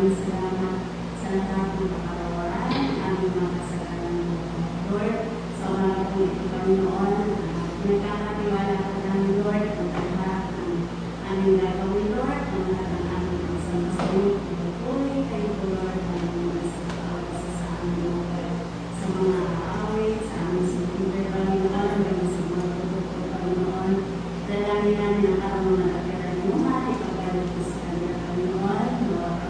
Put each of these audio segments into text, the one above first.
maraming salamat sa lahat ng kapatawaran, aming mga kasalanan mo. Lord, sa umaga po ito, Panginoon, nagkakatiwala ko namin, Lord, ang lahat ng aming gagawin, Lord, ang lahat ng aming pagsamasawin, itutuloy kayo po, Lord, ang mga sa amin, Lord, sa mga aawit, sa aming sinunod, Panginoon, hanggang sa mga produkto, Panginoon, dalangin namin ang karamang nagkakaroon mo, ipagalit ko sa kanila, Panginoon,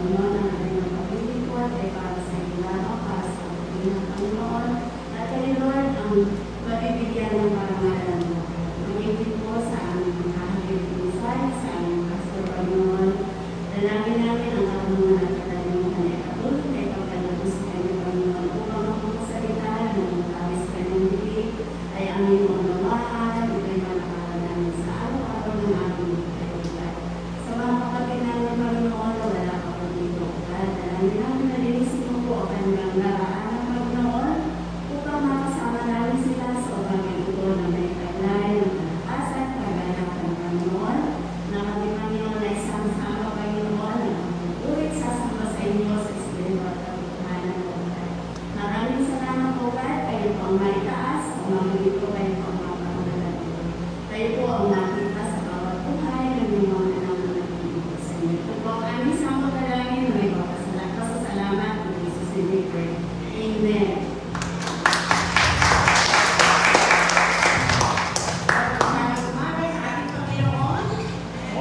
Panginoon, ang kanyang pagpipikot ay para sa ilaw, para sa pagpipinang Panginoon, at kayo, Lord, ang mabibigyan ng parangalan mo. Magiging po sa aming pagkakakilisay, sa aming pastor, Panginoon, dalangin namin ang karamang nagkakaroon mo, ay katulad ay pagkalit ko sa kanila, Panginoon, upang ang mga salita ng magkawis kanyang bibig ay aming unawaan, ikay manakalan namin sa araw-araw ng aming buhay. Sa mga kapatid namin, Panginoon, na wala ka po dito. Dalangin namin na linisin mo po ang kanilang daraan ng Panginoon upang makasama namin sila sa umagang ito na may taglay ng kalakasan, kaganapan ng Panginoon, na kami Panginoon ay sama-sama, Panginoon, na magpupulit sasama sa inyo sa Espiritu at katotohanan po. Maraming salamat po, God, kayo po ang may taas, o mamigit po kayo po ang mga pangalan. Kayo po ang nakita sa bawat buhay ng mga anak na nagpipigil sa inyo. Ito po ang aming samot na langin na may pasasalamat ng Jesus in the pray. Amen.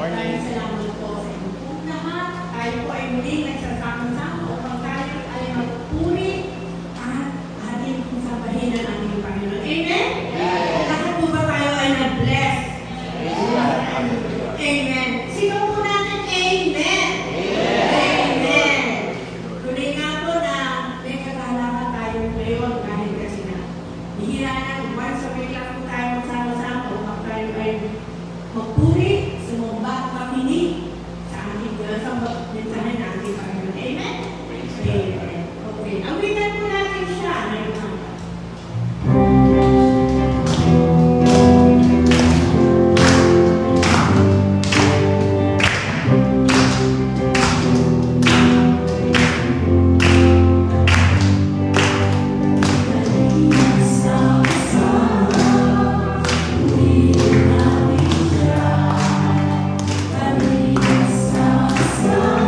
Maraming salamat po sa inyong pong lahat. Tayo po ay muling nagsasama-sama upang tayo ay magpuri at ating sambahin ang ating Panginoon. Amen? Lahat po ba tayo ay nag-bless? Amen. Sino po natin? Amen. Amen. Tuloy nga po na may katalakan tayo ngayon kahit kasi na bihira na once a week lang po tayo magsama-sama upang tayo ay magpuri, sumumba at makinig sa ating Diyos ang mensahe ng ating Panginoon. Amen? Amen. Okay. Ang winan po natin siya ngayon. Stop.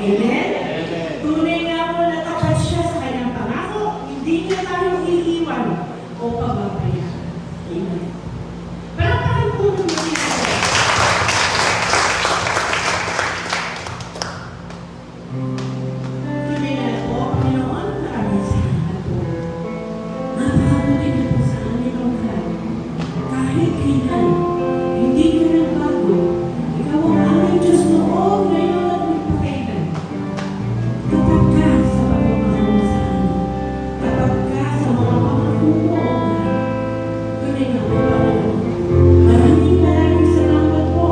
Amen? Tunay nga po na tapat siya sa kanyang pangako, hindi niya tayo iiwan o pababayaan. Amen. Palakpakan po ng mga tunay na po, Panginoon, maraming salamat po. Napakabuti na po sa amin ang lahat. Kahit kailan, hindi ka nagbago. Ikaw ang aming Diyos noon, ngayon at magpakailan. Tapat ka sa pagmamahal mo sa amin. Tapat ka sa mga pangako mo, O God. Tunay na po, Panginoon. Maraming salamat po.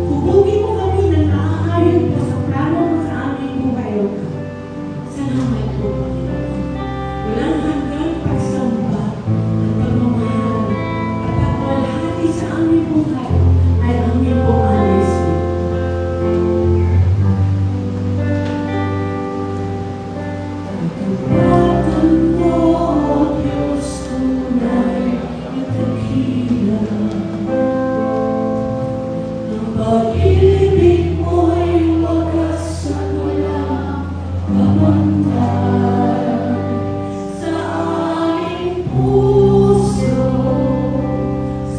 Hubugin mo kami na naaayon po sa plano mo sa aming buhay, O God. Salamat po, Panginoon. Walang hanggang pagsamba at pagmamahal at pagwalhati sa aming buhay ay aming pong alis. Pagkabatan mo, O Diyos, tunay at dakila. Ang pag-ibig mo'y wagas at walang kapantay. Sa aming puso,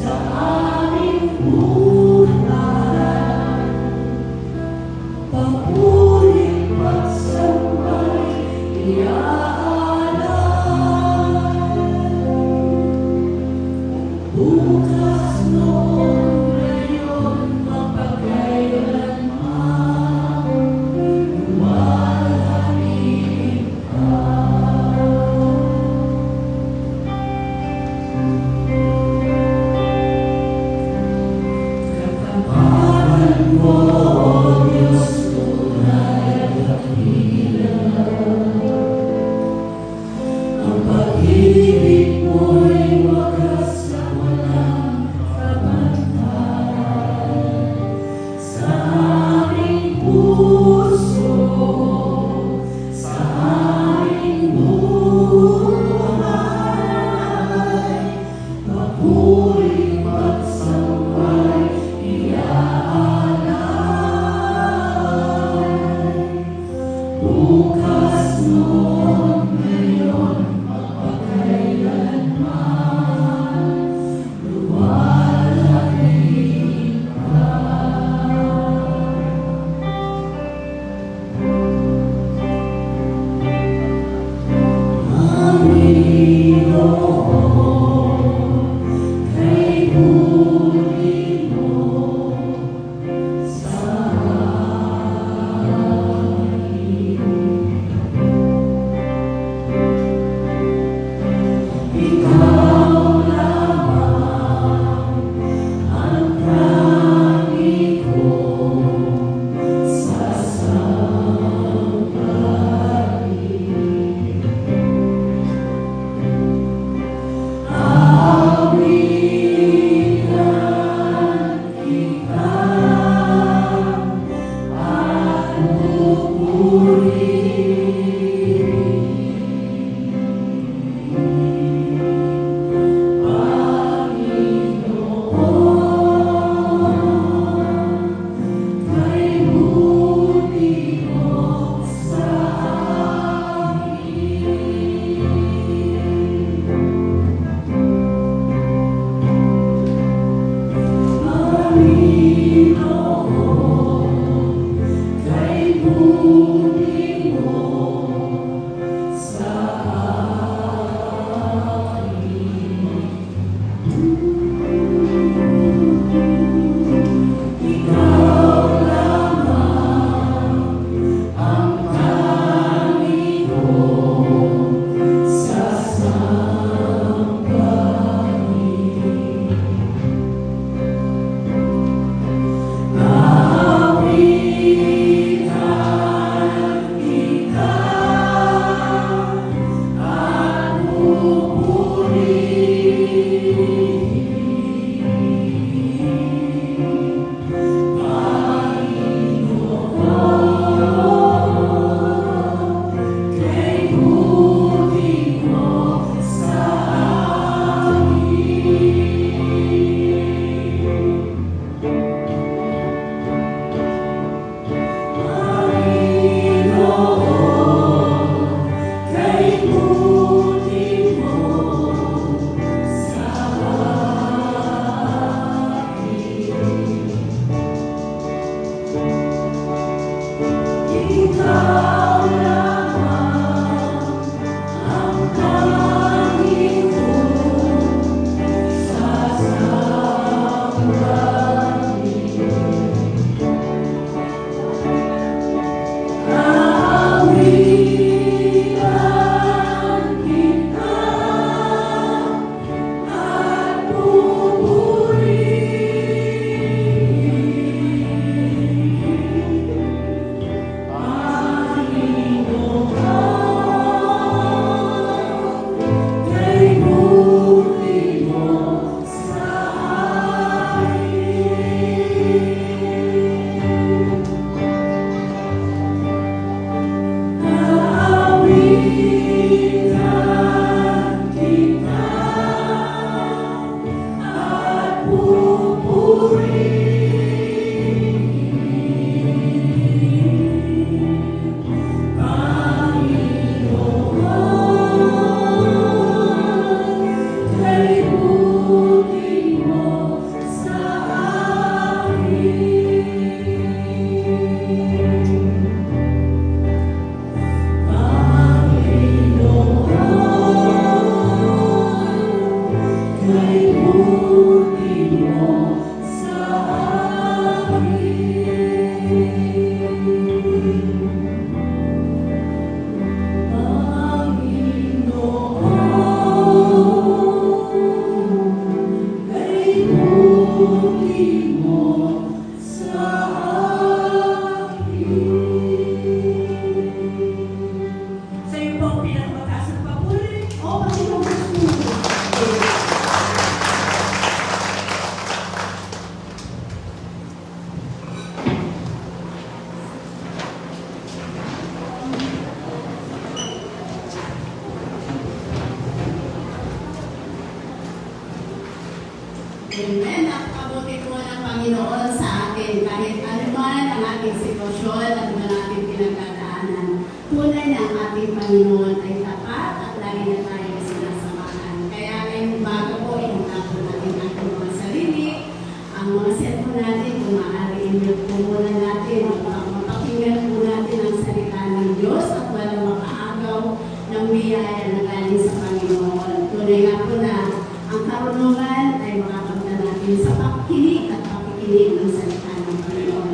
sa aming buhay, papulit pagsambay iaalay. Bukas noon, ngayon, mapagkailanman, luwalhati ka. Kapataran mo, O Diyos, tunay at dakila. Ang pag-ibig mo'y wagas na walang kapantay. Sa aming puso, sa aming buhay, papuling pagsambay iaalay. Bukas noon, ngayon, mapagkailanman, luwalhati ka. Panginoon, kay buhay mo sa amin. Ikaw lamang ang tangi kong sasambahin. Awitan kita at pupurihin. Panginoon, kay buti mo sa amin. Panginoon, kay buti mo sa amin. Ikaw lamang ang tangi kong sasambahin. natin kahit ano man ang ating sitwasyon at mga ating pinagdadaanan. Tunay na ang ating Panginoon ay tapat at lagi na tayo sinasamahan. Kaya ngayong bago po, inuuna po natin ang ating mga sarili, ang mga cellphone natin, kung maaari i-mute po muna natin, mapakinggan po natin ang salita ng Diyos at walang makaagaw ng biyaya na galing sa Panginoon. Tunay nga po na ang karunungan ay makakamta natin sa pakikinig at pakikinig ng salita ng Panginoon.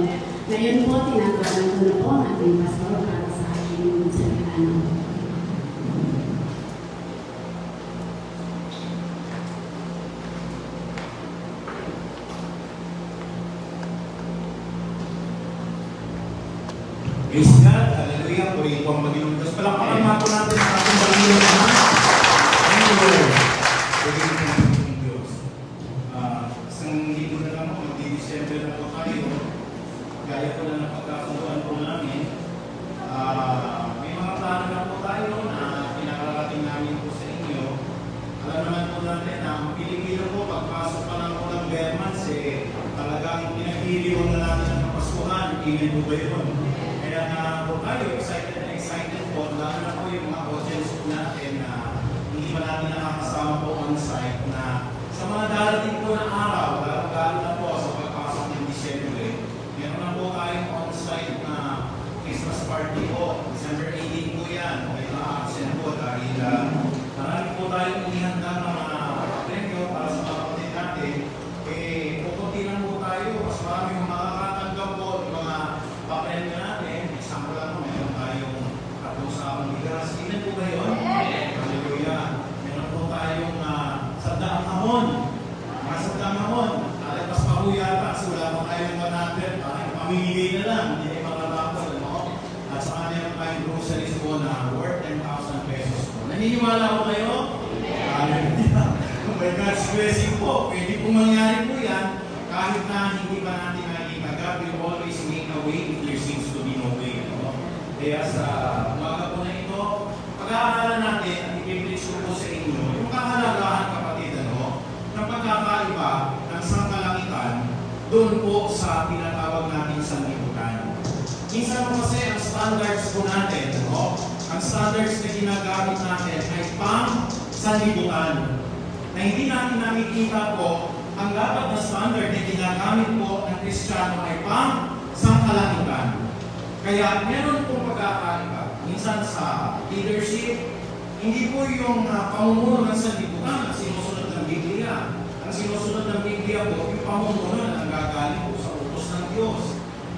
Ngayon po, tinatawagan ko na po ang ating pastor para sa ating salita ng Panginoon. Praise God, hallelujah, purihin po ang Panginoon Diyos. Palakpakan nga po natin ang ating Panginoon naman. Thank you, Lord. Purihin po ang Panginoon Diyos. Isang linggo na lang po, mag-December na po tayo. Gaya po na ng pagkasunduan po namin. May mga plano na po tayo na pinakarating namin po sa inyo. Alam naman po natin na ang Pilipino po, pagpasok pa lang po ng Bermans, talagang pinaghihiliwan na natin ang Kapaskuhan. Tingin po ba yun? Kaya nga po tayo, excited po, lalo na po yung mga audience po natin na hindi pa natin nakakasama po on-site na sa mga darating po na araw, lalo na po sa pagpasok ng Disyembre, meron na po tayong on-site na Christmas party po. December 18 po yan. Okay, na-absent po dahil marami po tayong inihanda ng mga premyo para sa mga kapatid natin. Pupunti lang po tayo, mas marami yung makakatanggap po yung mga papremyo natin. Example lang po, meron tayong katusapang bigas. Tingnan po ba yun? Hallelujah. Meron po tayong sandaang hamon. Mga sandaang hamon. Alapas pa po yata. So wala po tayong 100. Pamimigay na lang. Hindi na makalapos. At saka meron tayong groceries po na worth 10,000 pesos po. Naniniwala ko kayo? Hallelujah. By God's blessing po. Pwede po mangyari po yan. Kahit na hindi pa natin nakikita, God will always make a way if there seems to be no way. No? Kaya sa umaga po na ito, pag-aaralan natin at i-preach ko po sa inyo yung kahalagahan, kapatid, ng pagkakaiba ng sangkalangitan doon po sa tinatawag natin sanlibutan. Minsan po kasi ang standards po natin, ang standards na ginagamit natin ay pang-sanlibutan. Na hindi natin nakikita po ang dapat na standard na ginagamit po ng Kristiyano ay pang-sangkalangitan. Kaya meron pong pagkakaiba. Minsan sa leadership, hindi po yung pamumuno ng sanlibutan ang sinusunod ng Biblia. Ang sinusunod ng Biblia po, yung pamumuno na nanggagaling po sa utos ng Diyos.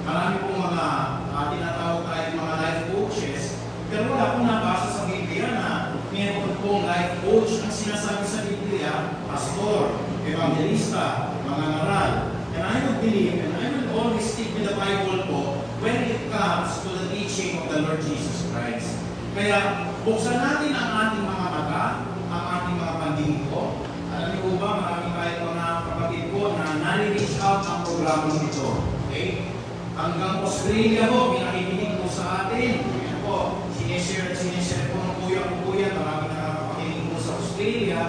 Marami pong mga tinatawag tayong mga life coaches, pero wala pong nabasa sa Biblia na meron pong life coach. Ang sinasabi sa Biblia, pastor, evangelista, mga ngaral. And I would believe, and I will always stick with the Bible po when it comes to the teaching of the Lord Jesus Christ. Kaya, buksan natin ang ating mga mata, ang ating mga pandinig po. Alam niyo po ba, marami tayong mga kapatid po na nare-reach out ang programang ito. Okay? Hanggang Australia po, pinakikinig po sa atin. Yan po, sineshare po ng kuya ko po yan. Marami nakakapakinig po sa Australia.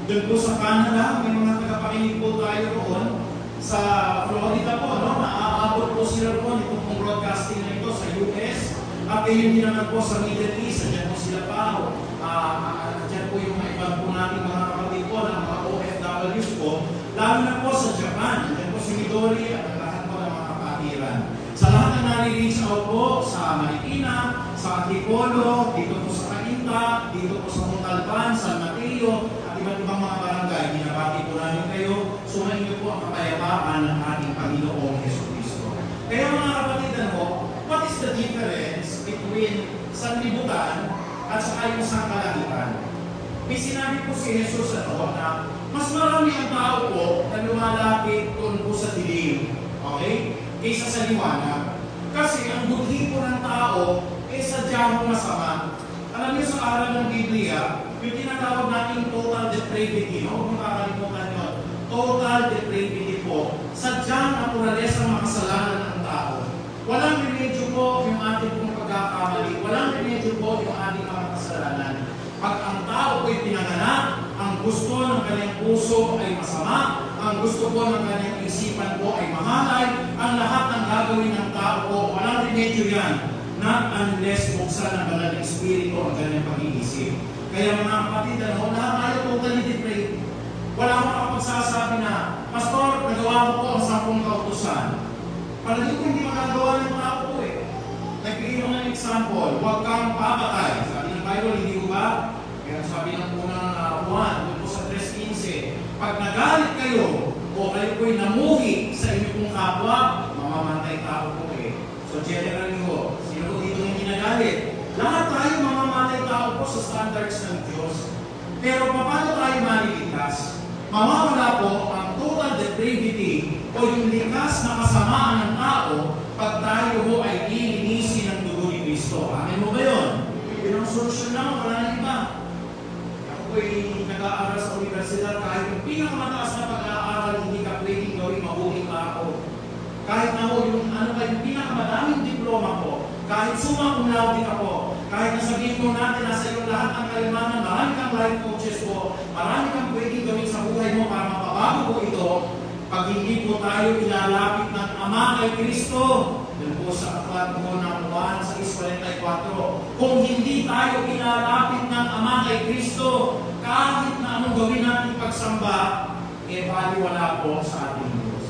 Doon po sa Canada, may mga tagapakinig po tayo roon. Sa Florida po, naaabot po sila roon. Ito pong broadcasting na ito sa US. At yun din naman po sa Middle East. Diyan po sila pa. Diyan po yung ibang po natin mga kapatid po ng mga OFWs po. Lalo na po sa Japan. Diyan po si Midori at lahat po ng mga kapatiran. Sa lahat na nare-reach out po sa Marikina, sa Antipolo, dito po sa Cainta, dito po sa Montalban, San Mateo, at iba't ibang mga barangay, binabati po namin kayo. Sumayin niyo po ang kapayapaan ng ating Panginoong Jesucristo. Kaya mga kapatid, what is the difference between sanlibutan at saka yung sangkalangitan? May sinabi po si Jesus na mas marami ang tao po na lumalapit doon po sa dilim. Okay? Kaysa sa liwanag. Kasi ang budhi po ng tao sadyang masama. Alam niyo sa aral ng Biblia, yung tinatawag natin total depravity, huwag mong kakalimutan yun. Total depravity po. Sadyang naturalesa makasalanan ng tao. Walang remedyo po yung ating pong pagkakamali. Walang remedyo po yung ating mga kasalanan. Pag ang tao po'y pinanganak, ang gusto ng kanyang puso ay masama, ang gusto po ng kanyang isipan po ay mahalay, ang lahat gagawin ng tao po, walang remedyo yan. Not unless buksan ng banal na Espiritu ang kanyang pag-iisip. Kaya mga kapatid, lahat tayo totally depraved. Wala akong kapagsasabi na, Pastor, nagawa ko po ang 10 kautusan. Palagi ko hindi magagawa ng tao po eh. Nagbigay ko ng example, huwag kang papatay. Sabi ng Bible, hindi ko ba? Kaya sabi ng unang Juan, doon po sa 3:15, pag nagalit kayo, o kayo po'y namuhi sa inyong kapwa, mamamatay tao po eh. So generally ho, sino po dito yung ginagalit? Lahat tayo mamamatay tao po sa standards ng Diyos. Pero paano tayo maliligtas? Mawawala po ang total depravity o yung likas na kasamaan ng tao pag tayo ho ay ilinisin ng dugo ni Kristo. Amen mo ba yun? Yun ang solusyon lang, wala na iba. Ako po'y nag-aaral sa universidad, kahit yung pinakamataas na pag-aaral, hindi ka pwedeng gawin mabuting tao. Kahit na ho, yung yung pinakamadaming diploma ko, kahit summa cum laude ka po, kahit nasabihin ko natin nasa iyo lahat ng kalimanan, marami kang life coaches po, marami kang pwedeng gawin sa buhay mo para mapabago po ito, pag hindi po tayo ilalapit ng Ama kay Kristo, yun po sa aklat mo ng Juan 6:44, kung hindi tayo ilalapit ng Ama kay Kristo, kahit na anong gawin natin pagsamba, baliwala po sa ating Diyos.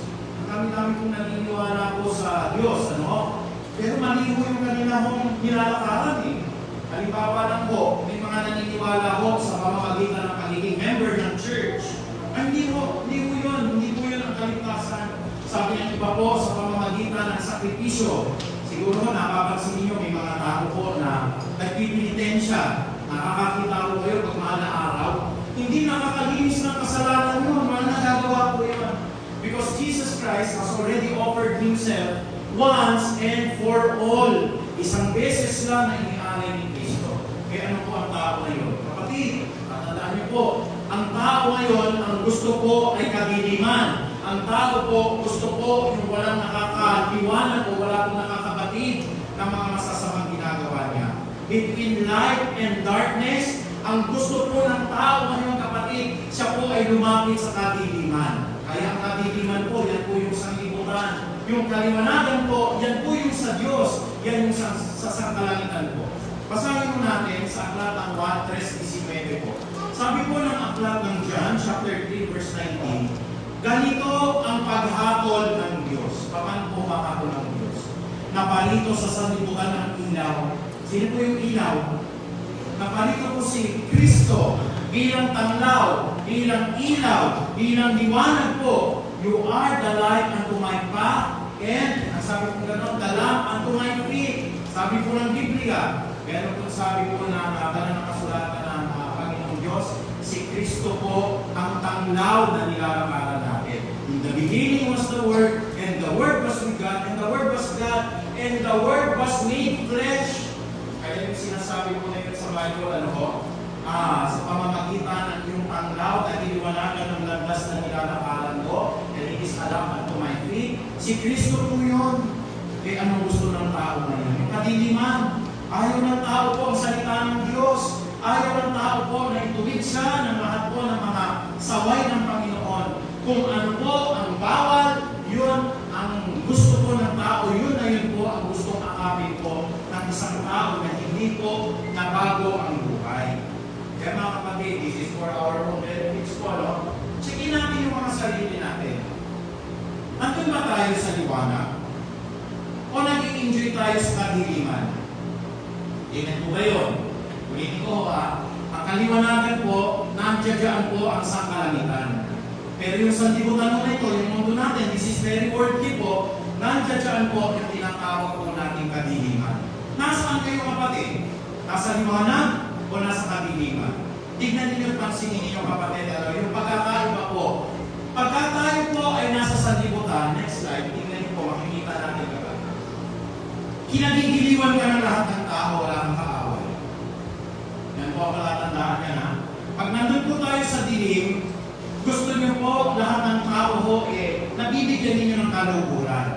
Ang dami kong naniniwala po sa Diyos, ano? Pero maliho yung kanila hong nilalakaran eh. Halimbawa lang po, may mga naniniwala ho sa pamamagitan ng pagiging member ng church. Ay, hindi po yun ang kaligtasan. Sabi ng iba po sa pamamagitan ng sakripisyo. Siguro napapansin niyo may mga tao po na nagpipinitensya. Nakakakita ko kayo pag mahal na araw. Hindi nakakalinis ng kasalanan yun. Mahal na gagawa po yun. Because Jesus Christ has already offered Himself once and for all. Isang beses lang na inialay ni Kristo. Kaya ano po ang tao ngayon? Kapatid, tatandaan niyo po, ang tao ngayon, ang gusto po ay kadiliman. Ang tao po, gusto po yung walang nakakaliwanag o wala pong nakakabatid ng mga masasamang ginagawa niya. Between light and darkness, ang gusto po ng tao ngayon, kapatid, siya po ay lumapit sa kadiliman. Kaya ang kadiliman po, yan po yung sanglibutan. Yung kaliwanagan po, yan po yung sa Diyos. Yan yung sa sangkalangitan po. Basahin mo natin sa aklat ng 1:3-19 po. Sabi po ng aklat ng John, chapter 3, verse 19, ganito ang paghatol ng Diyos. Paano po paghatol ng Diyos? Napalito sa sanlibutan ng ilaw. Sino po yung ilaw? Napalito po si Kristo bilang tanglaw, bilang ilaw, bilang liwanag po. You are the light unto my path, and ang sabi po gano'n, the lamp unto my feet. Sabi po ng Biblia, meron po sabi po na nakakala ng kasulatan ng Panginoong Diyos, si Kristo po ang tanglaw na nilalakaran natin. In the beginning was the Word, and the Word was with God, and the Word was God, and the Word was made flesh. Kaya yung sinasabi po na sa Bible, ano po? Sa pamamagitan ng iyong tanglaw at iliwanagan ng landas na nilalakaran ko, and it is a lamp unto my feet. Si Kristo po yun. Eh, anong gusto ng tao ngayon? Yung kadiliman. Ayaw ng tao po ang salita ng Diyos. Ayaw ng tao po na ituwid siya ng lahat po ng mga saway ng Panginoon. Kung ano po ang bawal, yun ang gusto po ng tao. Yun na yun po ang gustong akapin po ng isang tao na hindi po nabago ang buhay. Kaya mga kapatid, this is for our own benefits po, no? Checkin natin yung mga sarili natin. Nandun ba tayo sa liwanag? O nag-i-enjoy tayo sa kadiliman? Tingnan po ba yun? Ulitin ko ang kaliwanagan po, nandiyan po ang sangkalangitan. Pero yung sanlibutan mo nito, yung mundo natin, this is very worldly po, nandiyan po yung tinatawag po nating kadiliman. Nasaan kayo kapatid? Nasa liwanag o nasa kadiliman? Tignan ninyo at pansinin ninyo kapatid, yung pagkakaiba po. Pagka tayo po ay nasa sanlibutan, next slide, tignan niyo po, makikita natin kapatid. Kinagigiliwan ka ng lahat ng tao, wala kang kaaway. Yan po ang palatandaan niya na. Pag nandun po tayo sa dilim, gusto niyo po lahat ng tao ho, nabibigyan ninyo ng kaluguran.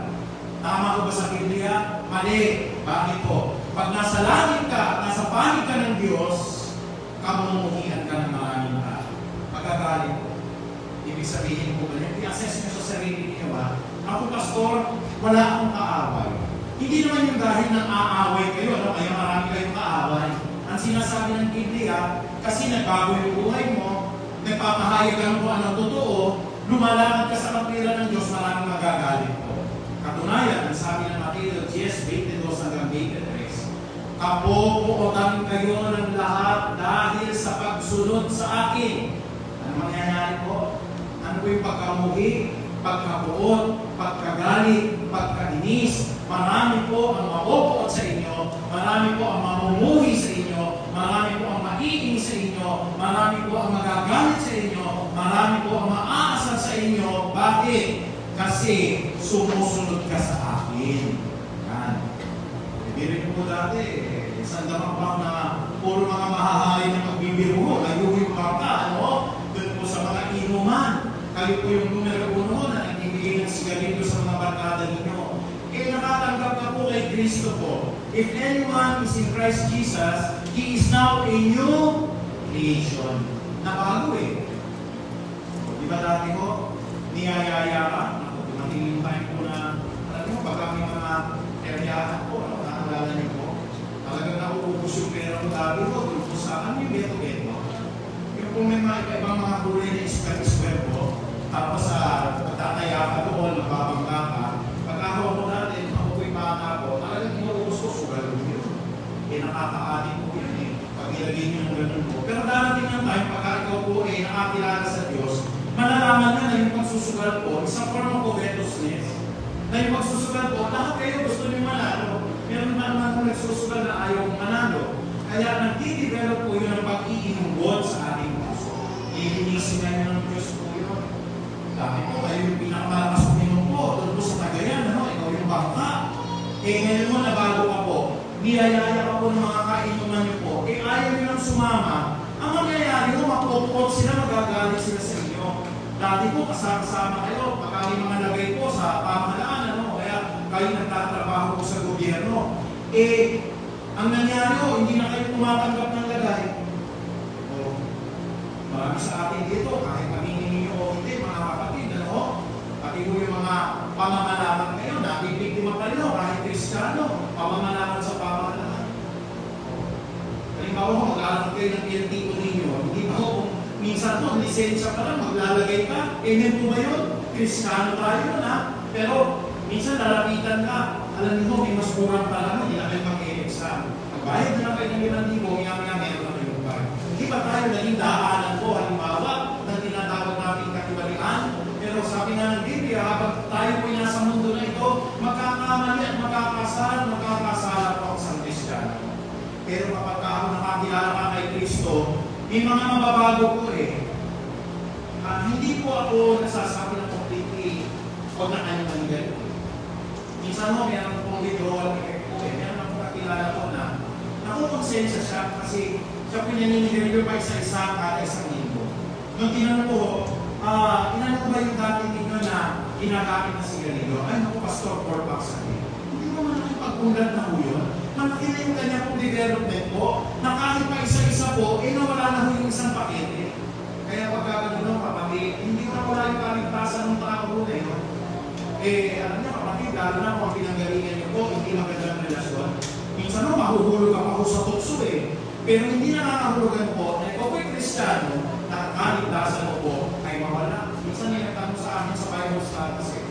Tama ko ba sa Biblia? Mali. Bakit po? Pag nasa langit ka, nasa panig ka ng Diyos, kamumuhian ka ng maraming tao. Magagalit po. Ibig sabihin po, i-assess nyo sa sarili niyo ba? Ako, pastor, wala akong kaaway. Hindi naman yung dahil nang aaway kayo, ano, kaya marami kayong kaaway. Ang sinasabi ng Biblia, kasi nagbago yung buhay mo, nagpapahayagan mo anong totoo, lumalakad ka sa kapila ng Diyos, maraming magagalit ko. Katunayan, ang sabi ng Mateo 10:22 hanggang 23, kapopuotan kayo ng lahat dahil sa pagsunod sa akin. Ano mangyayari po? Ano po yung pagkamuhi, pagkapuot, pagkagalit, pagkainis? Marami po ang mapopuot sa inyo, marami po ang mamumuhi sa inyo, marami po ang maiinis sa inyo, marami po ang magagalit sa inyo, marami po ang maaasar sa inyo. Bakit? Kasi sumusunod ka sa akin. Yan. Ibirin ko dati, isang damang na puro mga mahahalin na magbibiro mo, layuhin pa ka, ano? Doon po sa mga inuman. Kayo po yung numero 1 na nagbibigay ng sigarilyo sa mga barkada ninyo. Eh, nakatanggap na po kay Kristo po. If anyone is in Christ Jesus, he is now a new creation. Nabago eh. Di ba dati ko, niyayaya ka? Matingin tayo po na, alam mo, pagka may mga eryahan po, ano, nakalala niyo po, talagang nauubos yung pera mo dati po, doon po sa akin yung beto-beto. Yung kung may mga ibang mga kulay na iskwel po, tapos sa pagtataya ka doon, nababangga ka, pagkakawa mo natin, ako po'y bata po, talagang inuubos ko, sugal yun. Eh, nakakaadik po yun eh, pag ilagay niyo ng ganun po. Pero darating yung time, pagka ikaw po eh, nakakilala sa Diyos, malalaman na yung pagsusugal po, isang form of covetousness. Na yung pagsusugal po, lahat kayo gusto niyo manalo. Meron naman kung nagsusugal na ayaw manalo. Kaya nagdi-develop po yun ang pag-iinumbot sa ating puso. Iinisin na yun ng Diyos po yun. Dati po, kayo yung pinakamalakas uminom po. Doon po sa Tagayan, ano? Ikaw yung bangka. Eh ngayon mo, nabago ka po. Niyayaya ka po ng mga kainuman niyo po. Eh ayaw nyo lang sumama. Ang mangyayari mo, mapupot sila, magagalit sila sa inyo. Dati po, kasama kayo, pagka may mga lagay po sa pamahalaan, ano, kaya kayo nagtatrabaho po sa gobyerno. Eh, ang nangyari po, hindi na kayo tumatanggap ng lagay. O, marami sa atin dito, kahit kaminin niyo o hindi, mga kapatid, ano, pati po yung mga pamamalaman kayo, nabibigtima pa rin, kahit Kristiyano, pamamalaman sa pamahalaan. Halimbawa, mag-aaral kayo ng PLDO ninyo, hindi ba kung minsan po, lisensya pa lang, maglalagay ka, po ba yun? Kristiyano tayo yun, ha? Pero, minsan lalapitan ka, alam niyo, may mas kurang pa lang, hindi na kayo mag-e-exam. Magbayad na lang kayo ng 5,000, nga meron na kayo bayad. Hindi ba tayo naging daanan po, halimbawa, ng tinatawag natin katiwalian? Pero sabi nga ng Biblia, habang tayo po nasa mundo na ito, magkakamali at magkakasala po ang isang Kristiyano. Pero kapag ako nakakilala ka kay Kristo, may mga mababago po eh. Hindi po ako nasasabi na completely o na ano man ganito. Minsan mo, meron pong withdrawal effect po eh. Meron akong kakilala ko na nakukonsensya siya kasi siya po naninigarilyo pa isa-isa kada isang linggo. Nung tinanong ko, inano ba yung dating ninyo na ginagamit na sigarilyo? Ay, naku, Pastor, 4 bucks a day. Hindi mo man nakipag-ulat na po yun. Malaki na yung kanya pong development po, na kahit pa isa-isa po, nawala na po yung isang pakete. Kaya pagkagano kapatid, hindi na wala yung kaligtasan ng tao po na yun. Alam niyo kapatid, lalo na kung pinanggalingan niyo po, hindi magandang relasyon. Minsan mo, mahuhulog ka pa sa tukso eh. Pero hindi na nakahulugan po, na ikaw po'y Kristiyano, na kaligtasan mo po ay mawala. Minsan may nagtanong sa amin sa Bible status eh,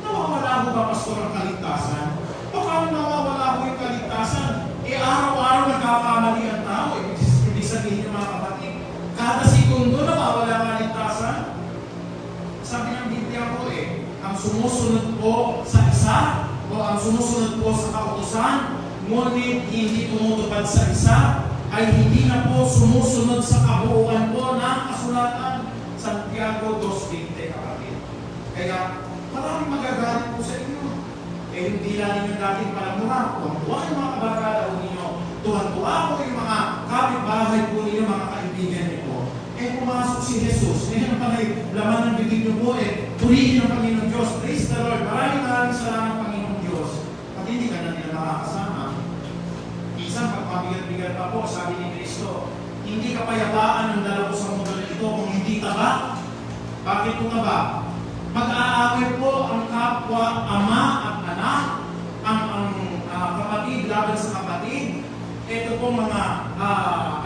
nawawala mo ba, Pastor, ang kaligtasan? Paano nawawala ko yung kaligtasan? Araw-araw nagkakamali ang tao. Ibig sabihin ng mga kapatid, kada segundo nawawala ang kaligtasan. Sabi ng Biblia po ang sumusunod po sa isa, o ang sumusunod po sa kautusan, ngunit hindi tumutupad sa isa, ay hindi na po sumusunod sa kabuuan po ng kasulatan. Santiago 2:20, kapatid. Kaya maraming magagalit po sa inyo. Hindi lang ninyo dating palamuha. Tuwan-tuwa yung mga kabarkada po ninyo. Tuwan-tuwa po yung mga kapitbahay po ninyo, mga kaibigan niyo po. Pumasok si Jesus. Ngayon pa laman ng bibig niyo po, purihin ang Panginoon Diyos. Praise the Lord. Maraming salamat, Panginoon Diyos. At hindi ka na nila makakasama. Isang pagpabigat-bigat pa po, sabi ni Kristo, hindi kapayapaan ang dala ko sa mundo na ito kung hindi taba. Bakit po taba? Mag-aaway po ang kapwa ama at anak Ito po mga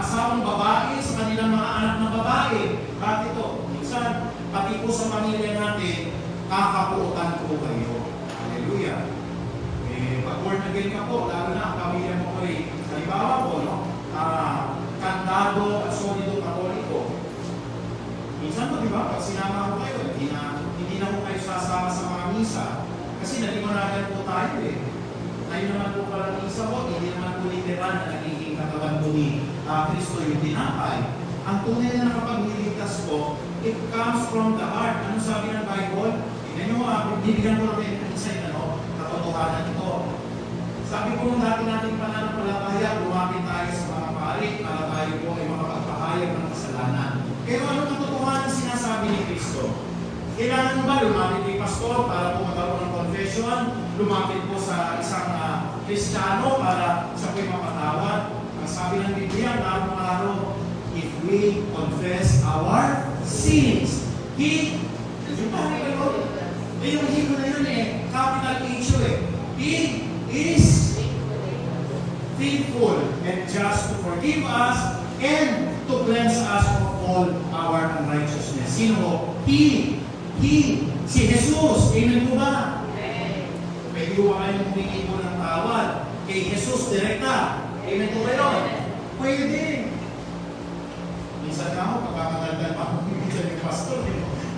asawang babae sa kanilang mga anak na babae. Bakit ito? Minsan, pati po sa pamilya natin, kakapuutan po kayo. Hallelujah. Pag born again ka po, lalo na ang pamilya mo ay, halimbawa po, no? Kandado at solido katoliko. Minsan po, di ba, pag sinama ko kayo, hindi na po kayo sasama sa mga misa. Kasi nalimunagan po tayo eh. Tayo naman po pala ng isa po, hindi naman po literal na nagiging katawan po ni Kristo yung tinapay. Ang tunay na nakapag-niligtas po, it comes from the heart. Ano sabi ng Bible? Tingnan nyo, bibigyan ko natin ng isa yung katotohanan ito. Sabi po nung dati nating pananampalataya, lumapit tayo sa mga pari para tayo po ay makapagpahayag ng kasalanan. Pero anong katotohanan sinasabi ni Kristo? Kailangan ba lumapit kay pastor para po magkaroon ng confession? Lumapit po sa isang Kristiyano para siya po'y mapatawad? Ang sabi ng Biblia, araw-araw, if we confess our sins, He, yung pari ba yun? Yung himo na yun capital H He is faithful and just to forgive us and to cleanse us of all our unrighteousness. Sino? He, si Jesus. Amen po ba? Pwede po ba kayong humingi po ng tawad kay Jesus direkta? Amen po ba yun? Pwede. Minsan na ako, pagkakagandal pa ako, minsan yung pastor,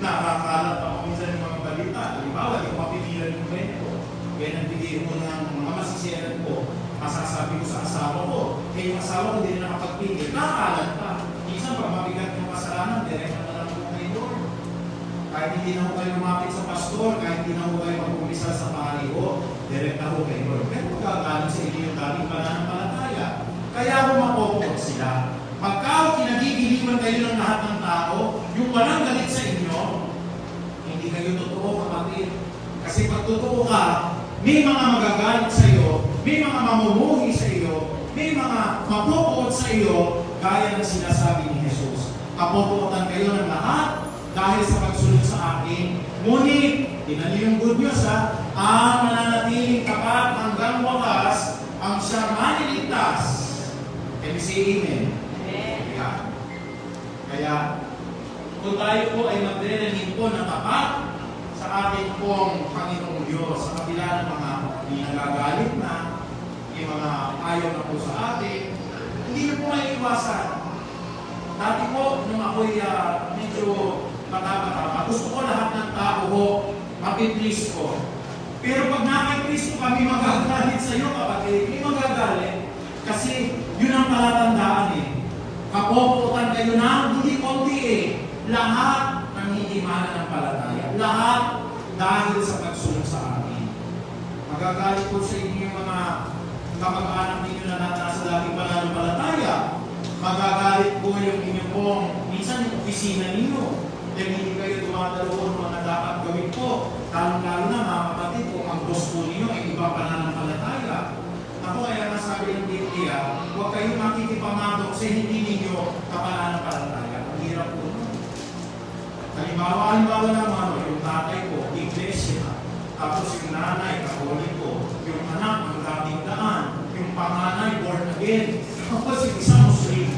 nakakalat pa ako minsan yung mga balita. Halimbawa, yung mapigilan yung kwento. Kaya nagbigay ko ng mga masisiyaran ko, masasabi ko sa asawa ko, kaya yung asawa ko hindi na nakapagpigil, nakakalat pa. Minsan, pag mabigat yung kasalanan, direkta na lang po kayo doon. Kahit hindi na ho kayo lumapit sa pastor, kahit hindi na ho kayo mag-umpisa sa pari ko, direkta ho kayo doon. Pero magkagaling sa inyo yung dating pananampalataya. Kaya ho mapopot sila. Pagka kinagigiliwan kayo ng lahat ng tao, yung walang galit sa inyo, hindi kayo totoo, kapatid. Kasi pag totoo ka, may mga magagalit sa iyo, may mga mamumuhi sa iyo, may mga mapupuot sa iyo, gaya ng sinasabi ni Jesus. Kapupuotan kayo ng lahat dahil sa pagsunod sa akin. Ngunit, tingnan niyo yung good news ang mananatiling tapat hanggang wakas, ang siya maniligtas. Can you say amen? Kaya, kung tayo po ay magre-renin po ng tapat sa ating pong Panginoong Diyos, sa kabila ng mga nagagalit na, yung mga ayaw na po sa atin, hindi na po maiiwasan. Dati po, nung ako'y medyo bata-bata, gusto ko lahat ng tao ho, mapiplease ko. Pero pag nakiplease ko kami magagalit sa iyo, kapatid, may magagalit. Kasi yun ang palatandaan Kapopotan kayo ng hindi konti lahat ng hindi mananampalataya. Lahat dahil sa pagsunod sa amin. Magagalit po sa inyo yung mga kamag-anak ninyo na nasa dating pananampalataya. Magagalit po yung inyong pong, minsan yung opisina ninyo. Dahil hindi kayo dumadalo ng mga dapat gawin po. Lalo-lalo na mga kapatid po, ang boss po ninyo ay ibang pananampalataya. Ako kaya nasabi ng Biblia, huwag kayong makikipamadok sa hindi ninyo kapananampalataya. Ang hirap po. Halimbawa naman, yung tatay ko, iglesia. Tapos yung nanay, katoliko. Yung anak, ang dating daan. Yung panganay, born again. Tapos yung isang Muslim.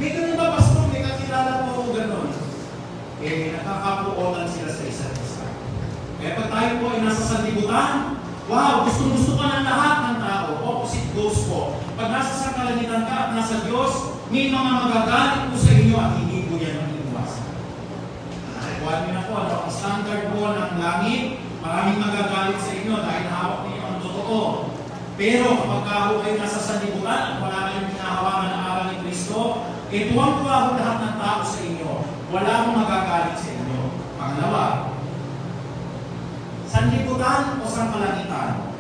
May ganun ba, pastor? May kakilala po ako ganun. Nakakapuotan sila sa isa't isa. Kaya pag tayo po ay nasa sanlibutan, wow, gusto ka ng lahat ng tao. Opposite goes po. Pag nasa sangkalangitan ka at nasa Diyos, may mga magagalit po sa inyo at hindi po yan mag-iwasan. Nakuha niyo na po, ang standard po ng langit, maraming magagalit sa inyo dahil hawak niyo ang totoo. Pero kapag kaho kayo nasa sanlibutan at wala kayong hinahawakan ng aral ni Kristo, tuwang-tuwa ho lahat ng tao sa inyo. Wala akong magagalit sa inyo. Pangalawa, sanlibutan o sangkalangitan?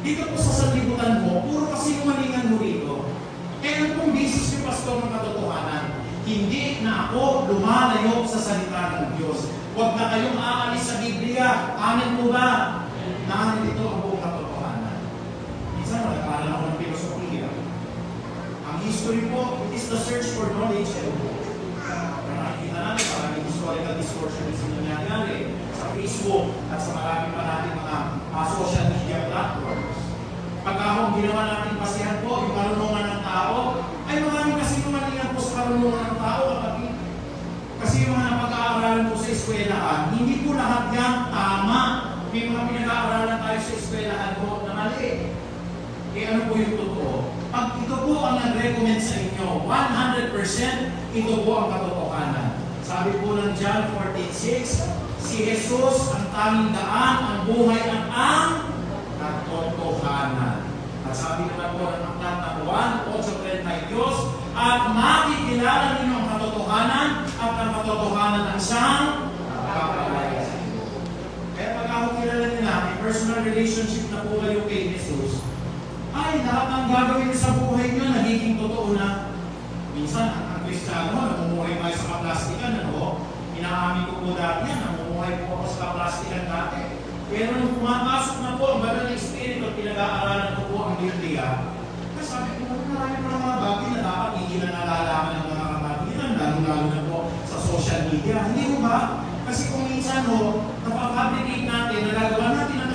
Dito po sa sanlibutan mo, puro kasinungalingan mo rito. Kaya kung bisis yung pastor ng katotohanan, hindi na ako lumalayo sa salita ng Diyos. Huwag na kayong aalis sa Biblia. Amin po ba? Naanin dito ang buong katotohanan. Minsan, nag-aaral ako ng filosofiya. Ang history po, it is the search for knowledge. Nakikita natin, maraming historical distortions na nangyayari sa Facebook at sa maraming pa natin mga social media platforms. Pagka akong ginawa natin pasihan po, yung karunungan ng tao, ay maraming kasinungalingan po sa karunungan ng tao, kapatid. Kasi yung mga napag-aaralan po sa eskwelahan, hindi po lahat yan tama. May mga pinag-aaralan tayo sa eskwelahan po na mali. Eh ano po yung totoo? Pag ito po ang nag-recommend sa inyo, 100% ito po ang katotohanan. Sabi po ng John 14:6, si Jesus ang tanging daan, ang buhay at ang katotohanan. At sabi naman po ng aklat na Juan 8:32, at makikilala ninyo ang katotohanan at ang katotohanan ang siyang papalaya sa inyo. Kaya pag ako kilala nila, may personal relationship na po kayo kay Jesus, ay lahat ng gagawin sa buhay nyo nagiging totoo na. Minsan, ang Kristiyano, namumuhay tayo sa kaplastikan, ano? Inaamin ko po dati yan, namumuhay po ako sa kaplastikan dati. Pero nung pumapasok na po ang banal na Espiritu at pinag-aaralan ko po ang Biblia, kasi sabi ko, marami pa ng mga bagay na dapat hindi na nalalaman ng mga kapatiran, lalo-lalo na po sa social media. Hindi mo ba? Kasi kung minsan ho, napapublicate natin, nagagawa natin ang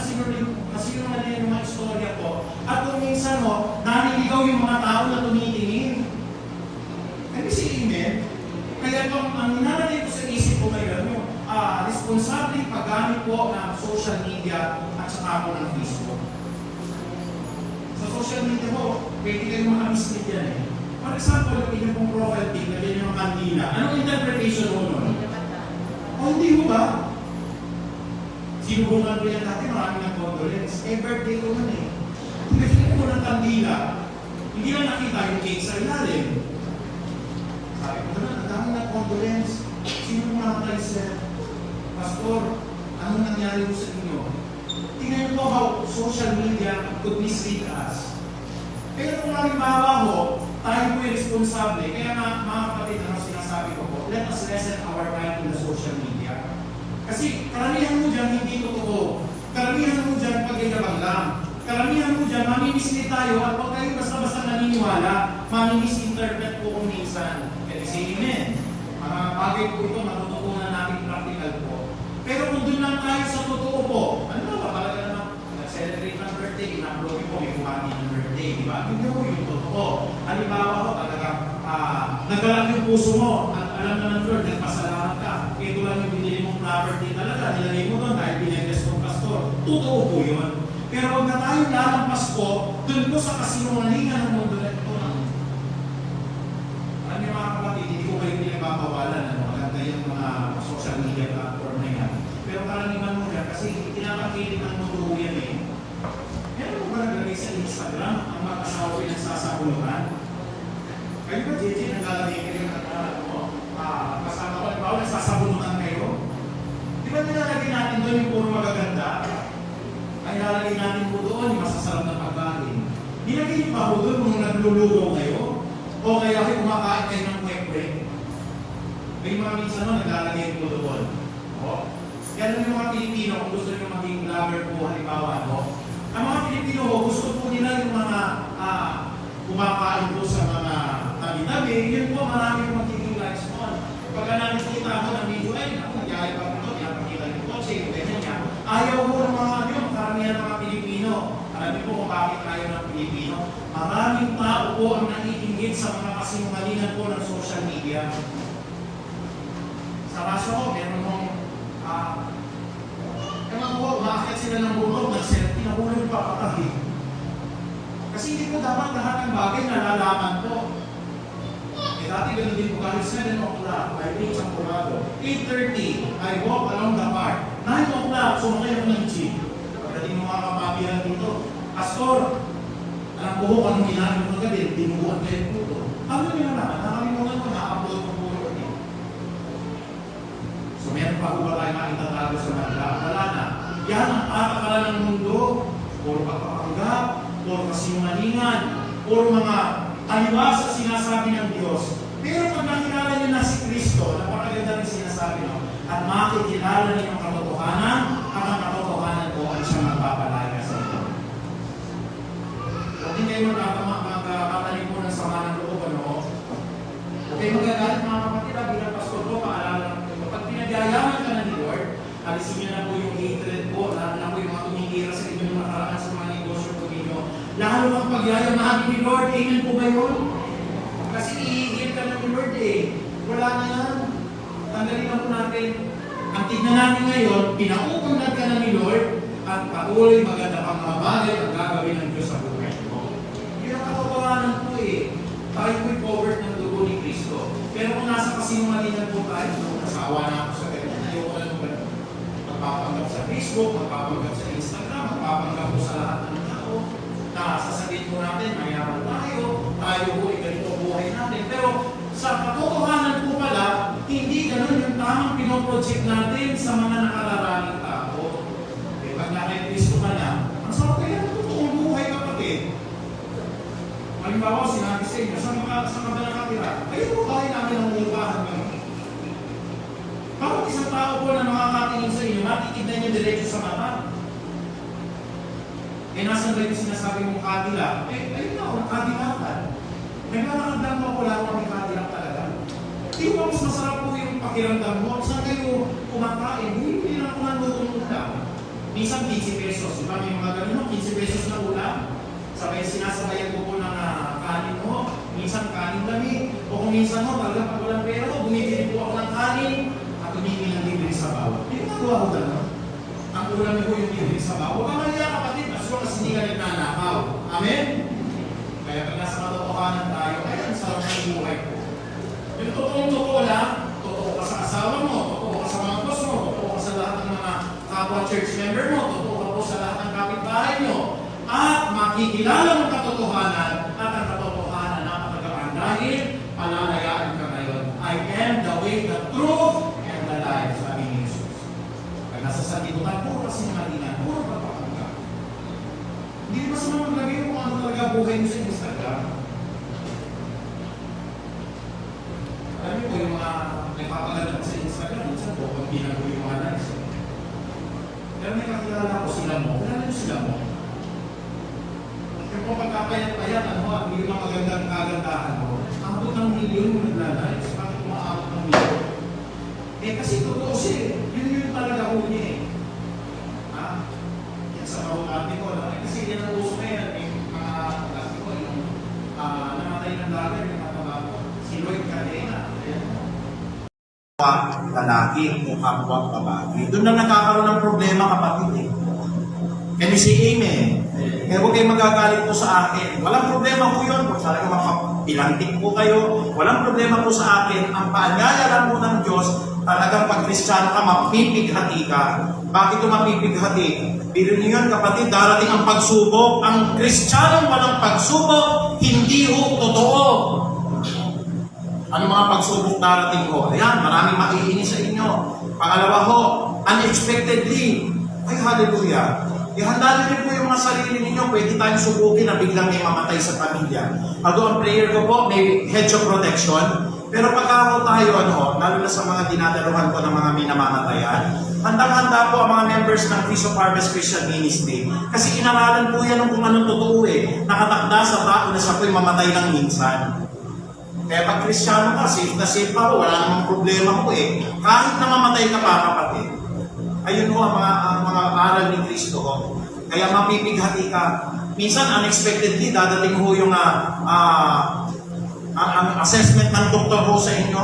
kasinungalingan ng mga istorya po, at kung minsan ho, naniligaw yung mga tao na tumitingin. Ano si Amen? Kaya kung ang ninanalay ko sa isip ko ngayon, yung responsable paggamit po ng social media at saka po ng Facebook. Sa social media mo, pwede kayo makamislit yan eh. For example, yung inyong pong profile pic, lagyan nyo ng kandila. Anong interpretation mo nun? O hindi mo ba? Sinubukan ko yan dati, maraming ng condolence. Eh, birthday ko man eh. Lagyan ko ng kandila. Hindi na nakita yung cake sa ilalim. Sabi ko naman, ang dami ng condolence. Sino mga sir? Pastor, anong nangyari ko sa inyo? Tingnan po how social media could mislead us. Pero kung halimbawa ho, tayo po yung responsable. Kaya mga kapatid, ano sinasabi ko po, let us lessen our time in the social media. Kasi karamihan mo dyan, hindi totoo. Karamihan mo dyan, pagyayabang lang. Karamihan mo dyan, mamimislid tayo at huwag kayo basta-basta naniniwala, mamimisinterpret po kung minsan. Kaya say amen. Mga bagay po ito, matututunan natin practical po. Pero kung doon lang tayo sa totoo po, ano ba, talaga naman, nag-celebrate ng birthday, in-upload ko, may kumati ng birthday, di ba? Hindi mo yung totoo. Halimbawa ko, talaga, nagbalak yung puso mo, at alam naman, Lord, nagpasalamat ka. Ito lang yung binili mong property talaga, nilagay mo doon dahil binigay ng pastor. Totoo po yun. Pero huwag na tayo lalampas po, doon po sa kasinungalingan ng mundo na ito. Alam niyo mga kapatid, hindi ko kayo pinagpapawalan, maganda yung mga social media platform na yan. Pero karaniwan mo yan, kasi kinakakilig ng mundo yan eh. Meron mo ba naglagay sa Instagram ang mag-asawa yung nagsasabuluhan? Kayo ba, JJ, naglalagay kayo ng kasama ko, halimbawa nagsasabuluhan kayo? Di ba nilalagay natin doon yung puro magaganda? Ay lalagay natin po doon yung masasarap na pagkain. Nilagay niyo pa po doon kung naglulugaw kayo? O kaya kayo kumakain kayo ng kwek-kwek? May mga minsan mo naglalagay po doon. O? Yan yung mga Pilipino kung gusto nyo maging vlogger po halimbawa. Ang mga Pilipino gusto po nila yung mga kumakain po sa mga tabi-tabi. Yun po marami magiging likes mo. Pagka nakikita mo ng video, ay ako nagyari pa ito, pinapakita yung kotse, yung ganyan niya. Ayaw ko ng mga yun, karamihan ng mga Pilipino. Alam niyo po kung bakit tayo ng Pilipino. Maraming tao po ang naiinggit sa mga kasinungalingan po ng social media. Sa kaso ko, meron mong ewan ko, umakit sila ng bundok, nag-selfie, nahulog pa patay. Kasi hindi po dapat lahat ng bagay nalalaman po. Eh dati ganun din po kahit 7 o'clock, I reach ang Curado. 8:30, I walk along the park. 9 o'clock, sumakay ako ng jeep. Pagdating ng mga kapabihan dito, Pastor, alam ko kung anong ginagawa ko kagabi, dinubuhan kayo po ito. Ano nyo naman? Nakalimutan ko, na-upload ko po ito. So meron pa ko ba tayo makitatago sa mga wala na. Yan ang patakaran ng mundo. Puro pagpapanggap, puro kasinungalingan, puro mga aliwas sa sinasabi ng Diyos. Pero pag nakilala niyo na si Kristo, napakaganda rin sinasabi nyo, at makikilala niyo ang katotohanan, at ang katotohanan po ay siyang magpapalaya sa inyo. Huwag din kayo magkakatanig po ng sama ng loob, ano? Huwag kayo magagalit mga kapatid, bilang pastor ko, paalala lang po. Pag pinagyayaman ka na ni Lord, alisin niyo na po yung hatred po, lalo na po yung mga tumitira sa inyo ng nakaraan sa mga negosyo po ninyo. lalo kang pagyayamahan ni Lord. Amen po ba yun? Kasi i-heal ka na ni Lord eh. Wala na yan. Tanggalin na po natin. Ang tignan natin ngayon, pinauunlad ka na ni Lord at patuloy maganda pang mga bagay ang gagawin ng Diyos sa buhay mo. Yun ang katotohanan po eh. Tayo po'y covered ng dugo ni Kristo. Pero kung nasa kasinungalingan po tayo, nasawa na ako sa ganyan, ayoko na nung ganun. Magpapanggap sa Facebook, magpapanggap sa Instagram, magpapanggap po sa lahat ng tao, na sasabihin po natin, mayaman tayo po, ganito ang buhay natin. Pero sa katotohanan po pala, hindi ganun yung tamang pinoproject natin sa mga nakararaning tao. Eh, pag nakikristo ka na, ang sarap kaya ng totoong buhay kapatid. Halimbawa, sinabi sa inyo, saan ka ba nakatira? Ayun po bahay namin ang umupahan ngayon. Parang isang tao po na makakatingin sa inyo, matitignan niyo diretso sa mata. Eh, nasan ba yung sinasabi mong kadila? Eh, ayun na, nakadilakan. May malakandang mo, wala ko kami kadilak talaga. Di ba mas masarap po yung pakiramdam mo? Saan kayo kumakain? Hindi lang kung nandutong ulam. Minsan 15 pesos. Di ba may mga ganun, 15 pesos na ulam? Sabay sinasabayan ko po ng kanin mo. Minsan kanin kami. O kung minsan mo, talaga pag walang pera ko, bumibili po ako ng kanin at tumingin ng libre sa bawat. Hindi ko magawa ko gano'n. Ang ulam ko yung libre sa bawat. Huwag ka maniya kapatid, as long as hindi ka nagnanakaw. Amen? Kaya pag nasa katotohanan tayo, ayan, sarap ng buhay ko. Yung totoo lang, totoo ka sa asawa mo, totoo ka sa mga boss mo, totoo ka sa lahat ng mga kapwa church member mo, totoo ka po sa lahat ng kapitbahay nyo, at makikilala ng katotohanan at ang katotohanan napakagamaan dahil palalayaan ka ngayon. I am the way, the truth, and the life, sabi ni Jesus. Pag nasa sanlibutan, puro kasi malinan, puro papakangka. Hindi ba sa mga maglagay mo kung ano talaga buhay mo sa Instagram? Alam niyo po yung mga nagpapaganda sa Instagram, minsan po, pag binago yung mga likes. Pero may kakilala ko sila mo, kilala niyo sila mo. Yung kung pagkapayat-payat, hindi lang magandang kagandahan mo, abot ng milyon mo nagla-likes, bakit umaabot ng milyon? Eh kasi totoo siya, yun talaga ho niya eh. Ha? Yan sa kahulati ko, kasi yan ang uso ngayon, yung mga kahulati ko, yung namatay ng dagat, yung mga si Lloyd Cadena. Lalaki o kapwa babae. Doon na nagkakaroon ng problema kapatid eh. Can you say amen? Kaya huwag kayo magagalit po sa akin. Walang problema po yun. Kung talaga mapapilantik po kayo, walang problema po sa akin. Ang paanyaya lang po ng Diyos, talagang pag Kristiyano ka, mapipighati ka. Bakit ito mapipighati? Pero niyon kapatid, darating ang pagsubok. Ang Kristiyanong walang pagsubok, hindi ho totoo. Ano mga pagsubok darating ko? Ayan, maraming maiinis sa inyo. Pangalawa ho, unexpectedly. Ay, hallelujah. Ihanda rin po yung mga sarili ninyo. Pwede tayong subukin na biglang may mamatay sa pamilya. Although ang prayer ko po, may hedge of protection. Pero pagka tayo, lalo na sa mga dinadaluhan ko ng mga minamamatayan, handang-handa po ang mga members ng Feast of Harvest Christian Ministry. Kasi inaralan po yan kung anong totoo eh. Nakatakda sa tao na siya po'y mamatay ng minsan. Kaya pag Kristiyano ka, safe na safe pa ho, wala namang problema ho eh. Kahit na mamatay ka pa, kapatid. Ayun ho ang mga aral ni Kristo ho. Kaya mapipighati ka. Minsan, unexpectedly, dadating ho yung ang assessment ng doktor ho sa inyo.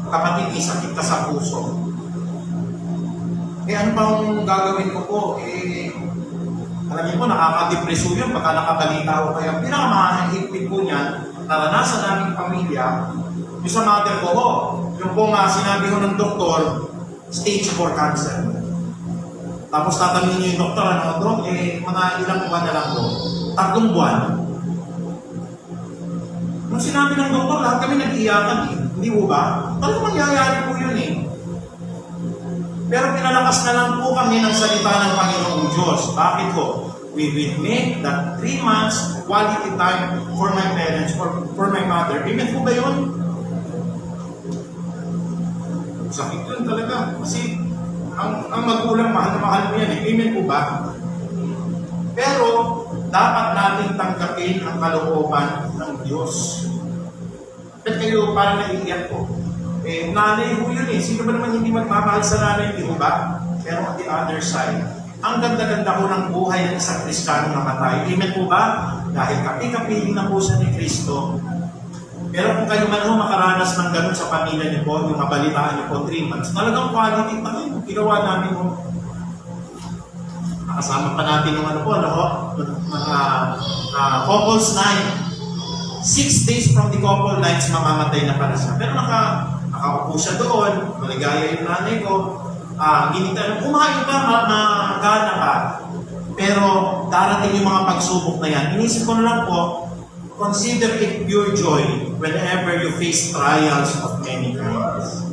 Kapatid, may sakit ka sa puso. Eh, ano pang gagawin ko po? Alam niyo po, nakaka-depreso yun pagka nakabalita ho. Kaya pinakamahihigpit po niyan, naranasan naming pamilya, yung sa mother ko ho, yung pong sinabi ho ng doktor, stage 4 cancer. Tapos tatanungin niyo yung doktor, Dok, mga ilang buwan na lang po. 3 buwan. Nung sinabi ng doktor, lahat kami nag-iyakan eh. Hindi po ba? Talagang mangyayari po yun eh. Pero pinalakas na lang po kami ng salita ng Panginoong Diyos. Bakit po? We will make that 3 months quality time for my parents, for my mother. Amen po ba yun? Sakit yun talaga. Kasi ang magulang, mahal na mahal mo yan eh. Amen po ba? Pero, dapat natin tanggapin ang kalooban ng Diyos. At kayo, parang naiiyak po. Nanay po yun eh. Sino ba naman hindi magmamahal sa nanay, di ba? Pero on the other side, Ang ganda-ganda po ng buhay ng isang Kristiyano namatay. Amen po ba? Dahil kapiling na po siya ni Kristo. Pero kung kayo man ho makaranas ng ganun sa pamilya niyo po, yung mabalitaan niyo po 3 months, talagang quality pa rin. Ginawa namin po. Nakasama pa natin yung mga couples night. 6 days from the couple nights, mamamatay na pala siya. Pero nakaupo siya doon, maligaya yung nanay ko. Ginita, kumain ka, magana ka. Pero darating yung mga pagsubok na yan. Inisip ko na lang po, consider it pure joy whenever you face trials of many kinds.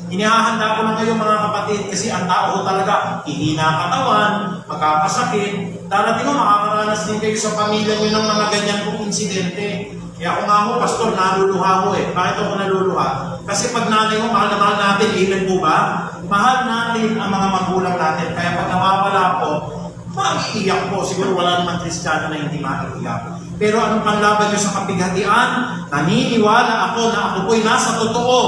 Inihahanda ko lang kayo mga kapatid kasi ang tao ko talaga hihina katawan, magkakasakit. Darating ko makakaranas din kayo sa pamilya nyo ng mga ganyan pong insidente. Kaya ako nga ho, pastor, naluluha ko eh. Bakit ako naluluha? Kasi pag nanay mo, mahal na mahal natin, amen po ba? Mahal natin ang mga magulang natin. Kaya pag nawawala ko, mag-iiyak po. Siguro wala naman Kristiyano na hindi maiiyak. Pero anong panlaban nyo sa kapighatian? Naniniwala ako na ako po'y nasa totoo.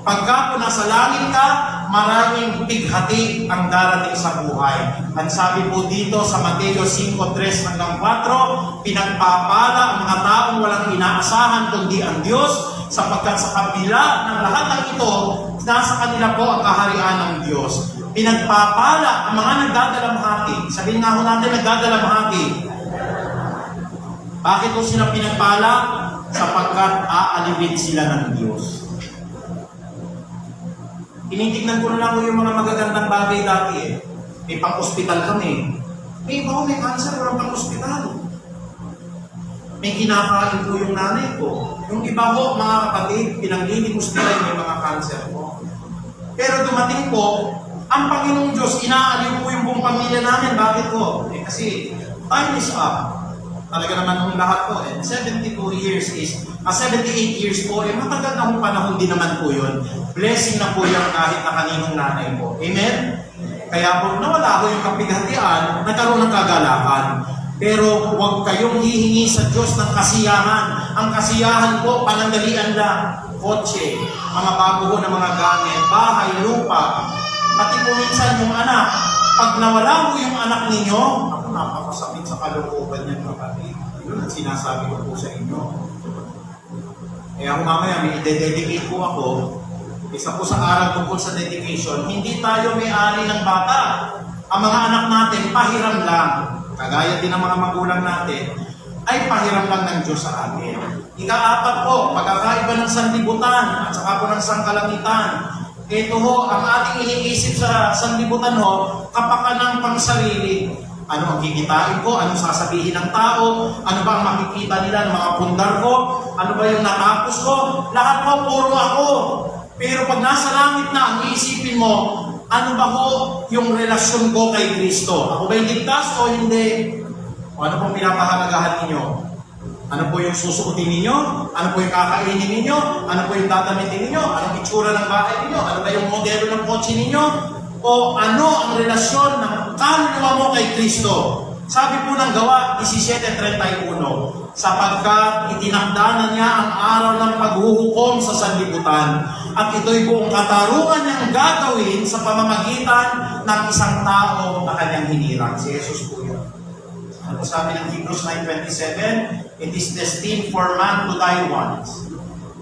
Pagka po nasa langit ka, maraming pighati ang darating sa buhay. Ang sabi po dito sa Mateo 5:3 hanggang 4, pinagpapala ang mga taong walang inaasahan kundi ang Diyos, sapagkat sa kabila ng lahat ng ito, nasa kanila po ang kaharian ng Diyos. Pinagpapala ang mga nagdadalamhati. Sabihin nga ho natin, nagdadalamhati. Bakit po sila pinagpala? Sapagkat aalipin sila ng Diyos. Tinitignan ko na lang yung mga magagandang bagay dati eh. May pang-hospital kami. May iba ko may cancer, walang pang-hospital. May kinakain po yung nanay ko. Yung iba ko, mga kapatid, pinanglilimos nila yung mga cancer ko. Pero dumating po, ang Panginoong Diyos, inaaliw po yung buong pamilya namin. Bakit po? Kasi time is up. Talaga naman yung lahat po. 78 years po, matagal na kong panahon din naman po yun. Blessing na po yan kahit na kaninong nanay po. Amen? Kaya po, nawala ko yung kapighatian, nagkaroon ng kagalakan. Pero huwag kayong hihingi sa Diyos ng kasiyahan. Ang kasiyahan po, panandalian lang. Kotse, mga bago na mga gamit, bahay, lupa. Pati po minsan yung anak. Pag nawala mo yung anak ninyo, ako napakasakit sa kalooban niyan kapatid. Yun ang sinasabi ko po sa inyo. Kaya kung mamaya may i-dedicate po ako, isa po sa aral tungkol sa dedication, hindi tayo may-ari ng bata. Ang mga anak natin, pahiram lang. Kagaya din ng mga magulang natin, ay pahiram lang ng Diyos sa atin. Ika-4 po, pagkakaiba ng sanlibutan at saka po ng sangkalangitan. Ito ho, ang ating iniisip sa sanlibutan ho, kapakanang pangsarili. Ano ang kikitain ko? Anong sasabihin ng tao? Ano ba ang makikita nila ng mga pundar ko? Ano ba yung natapos ko? Lahat po, puro ako. Pero pag nasa langit na, ang iisipin mo, ano ba ho yung relasyon ko kay Kristo? Ako ba'y ligtas o hindi? O ano pong pinapahalagahan ninyo? Ano po yung susuotin ninyo? Ano po yung kakainin ninyo? Ano po yung tatamitin ninyo? Anong itsura ng bahay ninyo? Ano ba yung modelo ng kotse ninyo? O ano ang relasyon ng kaluluwa mo kay Kristo? Sabi po ng Gawa 17:31, sapagkat itinakda niya ang araw ng paghuhukom sa sanlibutan, at ito'y buong katarungan niyang gagawin sa pamamagitan ng isang tao na kanyang hinirang. Si Jesus po yun. Ano sabi ng Hebrews 9:27? It is destined for man to die once.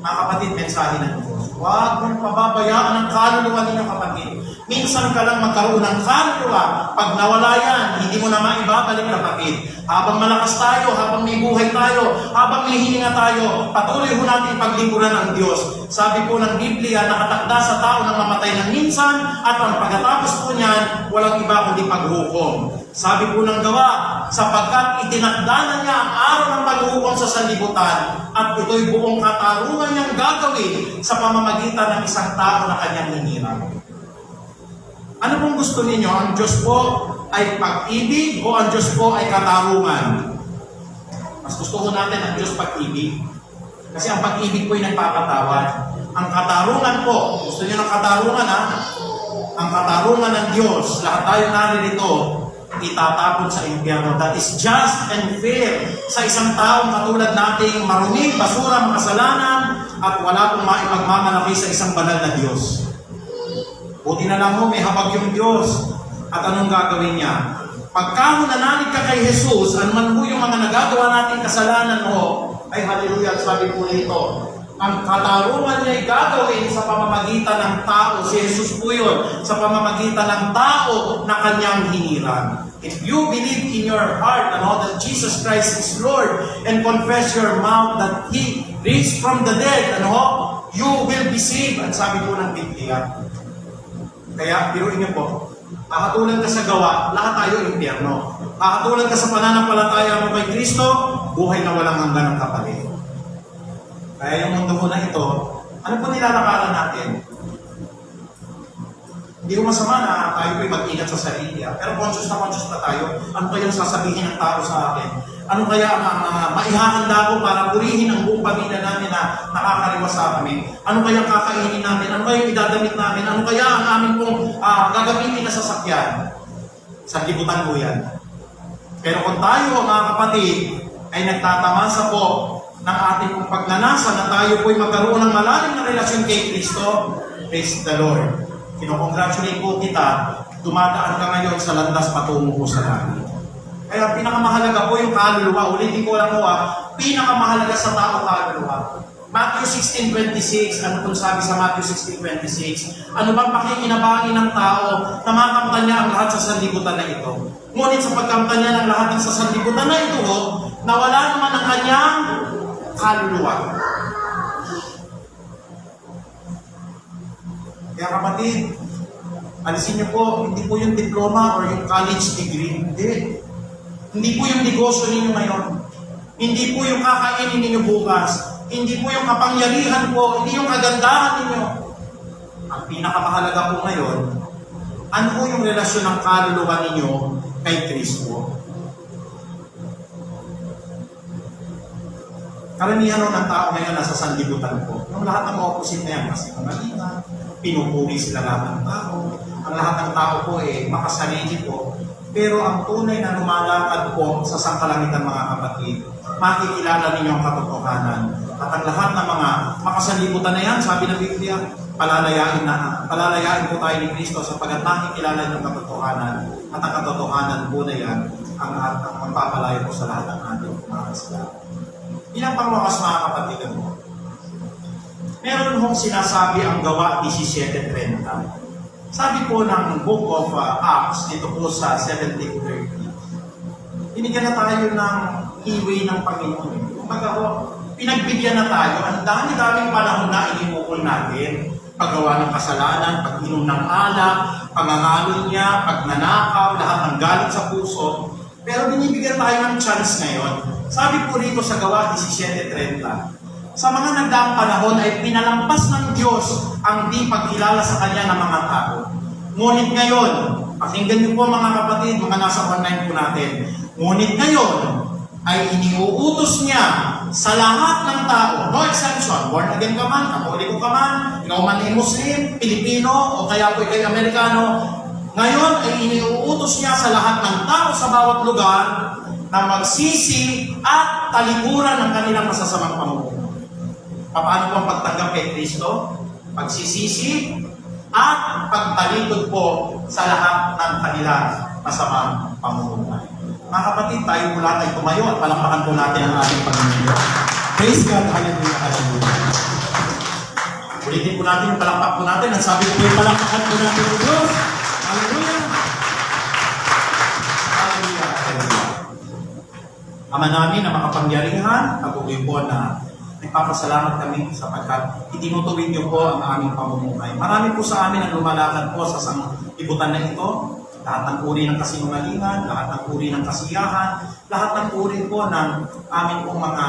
Mga kapatid, mensahe ng Diyos. Huwag mong pababayaan ang kaluluwa ninyo, kapatid. Minsan ka lang magkaroon ng kaluluwa. Pag nawala yan, hindi mo na maibabalik, kapatid. Habang malakas tayo, habang may buhay tayo, habang may hininga tayo, patuloy ho natin paglingkuran ng Diyos. Sabi po ng Biblia, nakatakda sa tao na mamatay ng minsan, at ang pagkatapos po niyan, walang iba kundi paghukom. Sabi po ng Gawa, sapagkat itinakda na niya ang araw ng paghukom sa sanlibutan, at ito'y buong katarungan niyang gagawin sa pamamagitan ng isang tao na kanyang hinirang. Ano pong gusto ninyo? Ang Diyos po ay pag-ibig o ang Diyos po ay katarungan? Mas gusto ko natin ang Diyos pag-ibig. Kasi ang pag-ibig po ay nagpapatawad. Ang katarungan po, gusto niyo ng katarungan ha? Ang katarungan ng Diyos, lahat tayo naririto, itatapon sa impyerno. That is just and fair sa isang taong katulad nating marumi, basura, makasalanan, at wala pong maipagmamalaki sa isang banal na Diyos. Buti na lang mo, may habag yung Diyos. At anong gagawin niya? Pagka nananalig ka kay Jesus, anuman po yung mga nagagawa nating kasalanan mo, ay hallelujah, sabi po nito, ang katarungan niya ay gagawin sa pamamagitan ng tao. Si Jesus po yun, sa pamamagitan ng tao na kanyang hiniran. If you believe in your heart that Jesus Christ is Lord and confess your mouth that He raised from the dead, you will be saved. Ang sabi po ng Biblia. Kaya, biruin niyo po, kakatulan ka sa gawa, lahat tayo impyerno. Kakatulan ka sa pananampalataya mo kay Kristo, buhay na walang hanggan ng kapalit. Kaya yung mundo muna ito, ano po nilalakaran natin? Hindi ko masama na tayo po'y mag-ingat sa sarili. Pero conscious na tayo. Ano kaya sasabihin ng tao sa akin? Ano kaya ang maihahanda ko para purihin ang buong pamilya namin na nakakariwas sa amin? Ano kaya kakainin namin? Ano kaya idadamit namin? Ano kaya ang amin pong gagamitin na sasakyan? Sa libutan po yan. Pero kung tayo, mga kapatid, ay nagtatamasa po ng ating pong pagnanasa na tayo po'y magkaroon ng malalim na relasyon kay Kristo, praise the Lord. Kino-congratulate po kita, dumadaan ka ngayon sa landas patungo po sa langit. Kaya pinakamahalaga po yung kaluluwa. Ulitin ko lang po pinakamahalaga sa tao kaluluwa. Matthew 16:26, ano pong sabi sa Matthew 16:26? Ano bang pakikinabangin ng tao na makamta niya ang lahat sa sanlibutan na ito? Ngunit sa pagkamta niya ng lahat ng sa sanlibutan na ito, nawala naman ang kanyang kaluluwa. Kaya kapatid, alisin niyo po, hindi po yung diploma or yung college degree. Hindi. Hindi po yung negosyo ninyo ngayon. Hindi po yung kakainin ninyo bukas. Hindi po yung kapangyarihan po. Hindi yung kagandahan ninyo. Ang pinakamahalaga po ngayon, ano po yung relasyon ng kaluluwa ninyo kay Kristo? Karamihan ng tao ngayon nasa sanlibutan po. Yung lahat ng opposite na yan, kasi kamalina, pinupuri sila lahat ng tao. Ang lahat ng tao po makasarili po. Pero ang tunay na lumalakad po sa sangkalangitan mga kapatid, makikilala ninyo ang katotohanan. At ang lahat ng mga makasanlibutan na yan, sabi ng Biblia, palalayain po tayo ni Kristo sapagkat makikilala niyo ang katotohanan. At ang katotohanan po na yan, ang magpapalayo po sa lahat ng ating mga kasalanan. Ilang pangwakas mga kapatid mo? Meron hong sinasabi ang Gawa 17:30. Sabi po ng Book of Acts, dito po sa 17:30, binigyan na tayo ng leeway ng Panginoon. Kumbaga po, pinagbigyan na tayo, ang dami-daming panahon na inimukol natin. Paggawa ng kasalanan, pag-inom ng alak, pangangalo niya, pagnanakaw, lahat ng galit sa puso. Pero binibigyan tayo ng chance ngayon. Sabi po rito sa Gawa 17:30, sa mga nagdaang panahon ay pinalampas ng Diyos ang di pagkilala sa Kanya ng mga tao. Ngunit ngayon, pakinggan niyo po mga kapatid, mga nasa online po natin, ngunit ngayon ay iniuutos niya sa lahat ng tao, no exception, born again ka man, Katoliko ka man, ikaw man ay Muslim, Pilipino, o kaya po ikay Amerikano, ngayon ay iniuutos niya sa lahat ng tao sa bawat lugar na magsisi at talikuran ng kanilang masasamang pamumuhay. Paano po ang pagtanggap kay Kristo? Pagsisisi at pagtalikod po sa lahat ng kanilang masamang pamumuhay. Mga kapatid, tayo mula tayo tumayo at palakpakan po natin ang ating Panginoon. Praise God, hallelujah, hallelujah. Ulitin po natin, palakpak po natin. Ang sabi ko yung palakpakan po natin ng Diyos. Hallelujah. Hallelujah, hallelujah. Ama namin na makapangyarihan, patuloy po na nagpapasalamat kami sapagkat itinutuwid niyo po ang aming pamumuhay. Marami po sa amin ang lumalakad po sa sanglibutan na ito. Lahat ng uri ng kasinungalingan, lahat ng uri ng kasiyahan, lahat ng uri po ng aming pong mga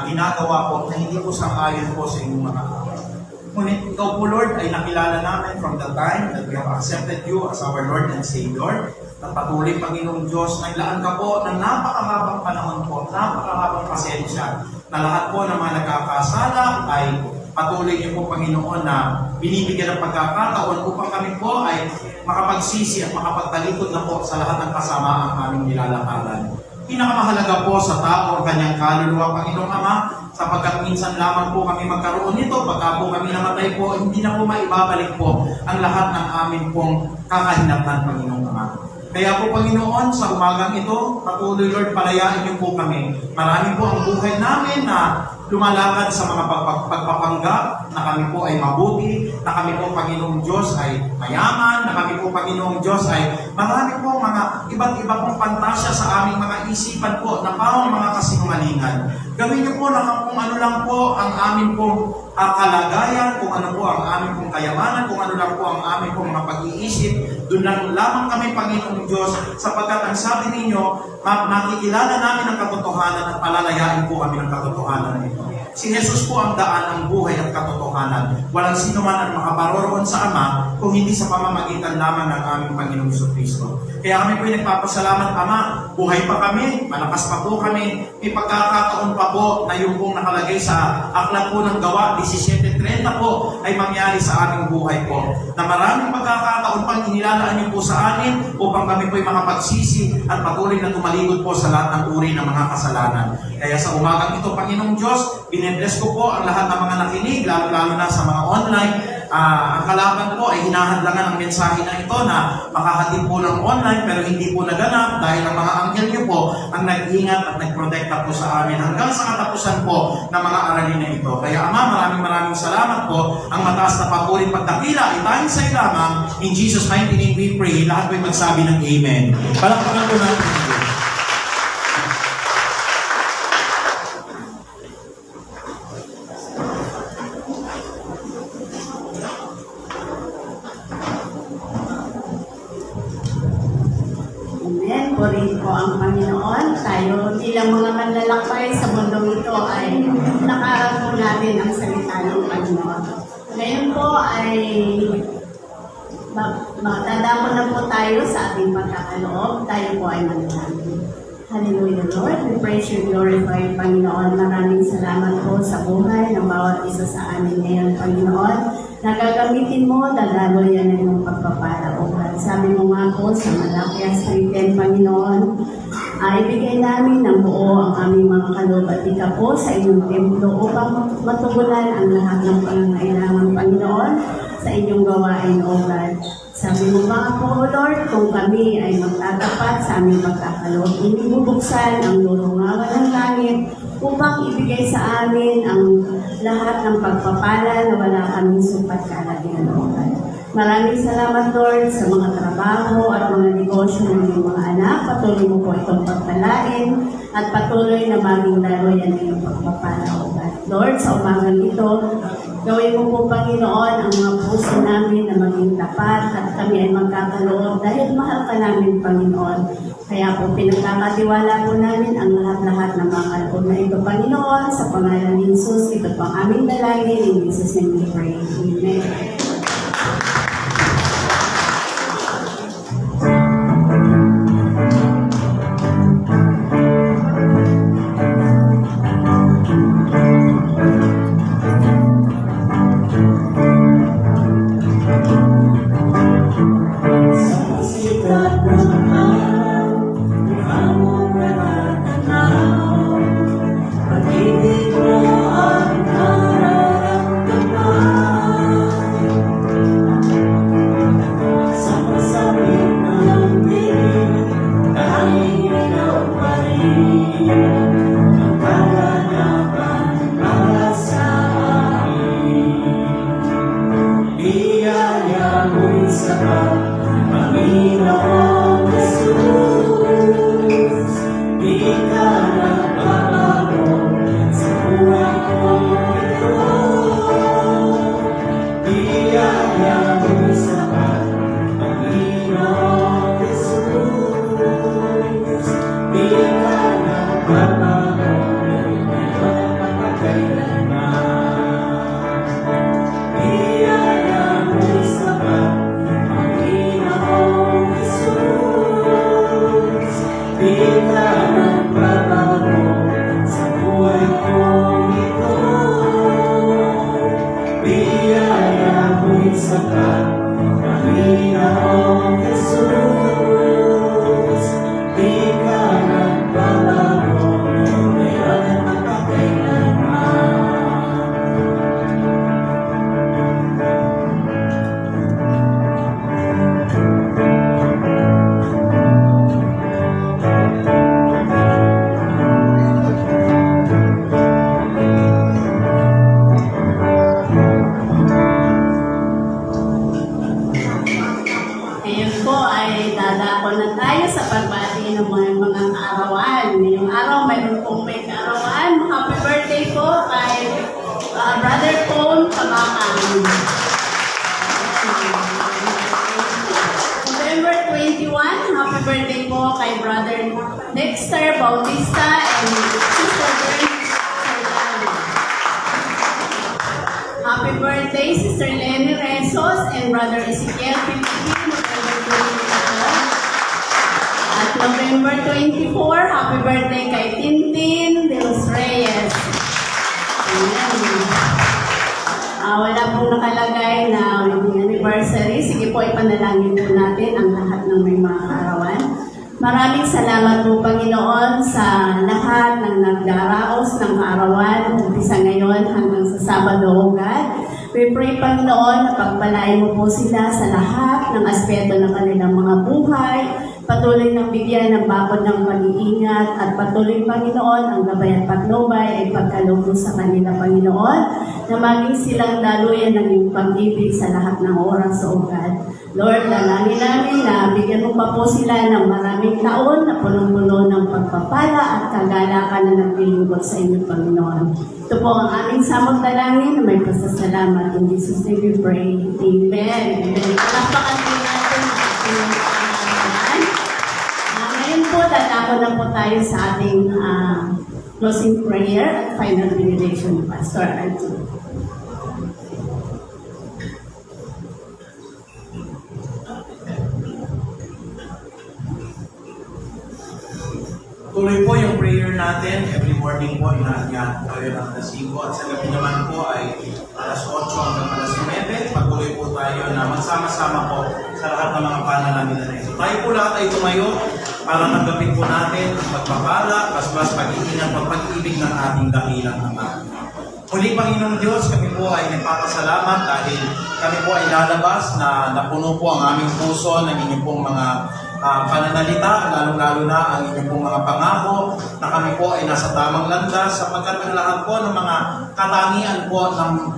ginagawa po na hindi po sang-ayon po sa inyong mga away. Ngunit ikaw po, Lord, ay nakilala namin from the time that we have accepted you as our Lord and Savior. At patuloy, Panginoong Diyos, naglaan ka po ng napakahabang panahon po, napakahabang pasensya, na lahat po ng mga nagkakasala ay patuloy niyo po, Panginoon, na binibigyan ng pagkakataon upang kami po ay makapagsisi at makapagtalikod na po sa lahat ng kasama ang aming nilalakaran. Pinakamahalaga po sa tao ang kanyang kaluluwa, Panginoong Ama, sapagkat minsan lamang po kami magkaroon nito, pagka po kami namatay po, hindi na po maibabalik po ang lahat ng amin pong kakahinatan, Panginoong Ama. Kaya po, Panginoon, sa umagang ito, patuloy, Lord, palayain niyo po kami. Marami po ang buhay namin na lumalakad sa mga pagpapanggap, na kami po ay mabuti, na kami po, Panginoong Diyos, ay mayaman, na kami po, Panginoong Diyos, ay marami po mga iba't iba pong pantasya sa aming mga isipan po, na parang mga kasinungalingan. Gawin niyo po na kung ano lang po ang amin pong kalagayan, kung ano po ang aming pong kayamanan, kung ano lang po ang aming pong mga pag-iisip, doon lang lamang kami, Panginoong Diyos, sapagkat ang sabi ninyo, makikilala namin ang katotohanan at palalayain po kami ng katotohanan na ito. Si Jesus po ang daan, ang buhay at katotohanan. Walang sino man ang makaparoroon sa Ama kung hindi sa pamamagitan lamang ng aming Panginoong Jesucristo. Kaya kami po ay nagpapasalamat, Ama, buhay pa kami, malakas pa po kami, may pagkakataon pa po na yung pong nakalagay sa aklat po ng Gawa 17:30 po ay mangyari sa aming buhay po. Na maraming pagkakataon pang inilalaan niyo po sa amin upang kami po ay makapagsisi at patuloy na tumaligod po sa lahat ng uri ng mga kasalanan. Kaya sa umagang ito, Panginoong Diyos, binebless ko po ang lahat ng mga nakinig, lalo na sa mga online. Ang kalaban po ay hinahadlangan ng mensahe na ito na makahatid po ng online pero hindi po naganap dahil ang mga anghel niyo po ang nag-ingat at nagprotekta po sa amin hanggang sa katapusan po ng mga aralin na ito. Kaya Ama, maraming salamat po. Ang mataas na papuri pagdakila, itahin sa lamang. In Jesus' mighty name we pray. Lahat po'y magsabi ng Amen. Palakpakan po natin. Amen. Purihin po ang Panginoon. Tayo bilang mga manlalakbay sa mundong ito ay nakaroon natin ang salita ng Panginoon. Ngayon po ay magdadako na po tayo sa ating pagkakaloob. Tayo po ay manalangin. Hallelujah, Lord. We praise you, glorify, Panginoon. Maraming salamat po sa buhay ng bawat isa sa amin ngayon, Panginoon. Nagagamitin mo, dadalo yan ng iyong pagpapala, O God. Sabi mo nga po sa Malakias 3:10, Panginoon, ay ibigay namin ng buo ang aming mga kaloob at ika po sa inyong templo upang matugunan ang lahat ng pangangailangan, Panginoon, sa inyong gawain, O God. Sabi mo mga po, O Lord, kung kami ay magtatapat sa aming pagkakaloob, inibubuksan ang lulungawan ng langit upang ibigay sa amin ang lahat ng pagpapala na wala kaming supat kalagyan, O God. Maraming salamat, Lord, sa mga trabaho at mga negosyo ng iyong mga anak. Patuloy mo po itong pagpalain at patuloy na maging daroyan ng iyong pagpapala, O God. Lord, sa umagang ito, gawin mo po, Panginoon, ang mga puso namin na maging tapat at kami ay magkakaloob dahil mahal ka namin, Panginoon. Kaya po, pinagkakatiwala po namin ang lahat-lahat ng mga kaloob na ito, Panginoon, sa pangalan ni Jesus. Ito po ang aming dalangin. In Jesus' name we pray. Amen. araw, mayroon pong may kaarawan. Happy birthday po kay Brother Paul Kabakan. November 21, happy birthday po kay Brother Dexter Bautista and Sister Bernice Sardano. Happy birthday, Sister Lenny Resos and Brother Ezekiel Pipili, November 24. At November 24, happy birthday kay Tintin de los Reyes. Ayan. Wala pong nakalagay na wedding anniversary. Sige po, ipanalangin po natin ang lahat ng may mga kaarawan. Maraming salamat po, Panginoon, sa lahat ng nagdaraos ng kaarawan, umpisa ngayon hanggang sa Sabado, O God. We pray, Panginoon, na pagpalain mo po sila sa lahat ng aspeto ng kanilang mga buhay, patuloy ng bigyan ng bakod ng pag-iingat, at patuloy, Panginoon, ang gabay at patnubay ay pagkaloob sa kanila, Panginoon, na maging silang daluyan ng iyong pag-ibig sa lahat ng oras, O God. Lord, dalangin namin na bigyan mo pa po sila ng maraming taon na punong-puno ng pagpapala at kagalakan na nagpilingkod sa inyo, Panginoon. Ito po ang aming samot dalangin na may pasasalamat. In Jesus' name we pray. Amen. Amen. Palakpakan po natin ang ating pangalaman. Ngayon po, tatako na po tayo sa ating closing prayer at final benediction, Pastor Arthur. Tuloy po yung prayer natin. Every morning po, inaanyahan tayo ng alas 5 at sa gabi naman po ay alas 8 hanggang alas 9. Patuloy po tayo na magsama-sama po sa lahat ng mga panalangin na ito. Tayo po lahat ay tumayo para tanggapin po natin ang pagpapala, basbas, pag-iingat, pag-ibig ng ating dakilang Ama. Muli, Panginoong Diyos, kami po ay nagpapasalamat dahil kami po ay lalabas na napuno po ang aming puso ng inyong pong mga pananalita, lalong-lalo na ang inyong pong mga pangako na kami po ay nasa tamang landas sapagkat ang lahat po ng mga katangian po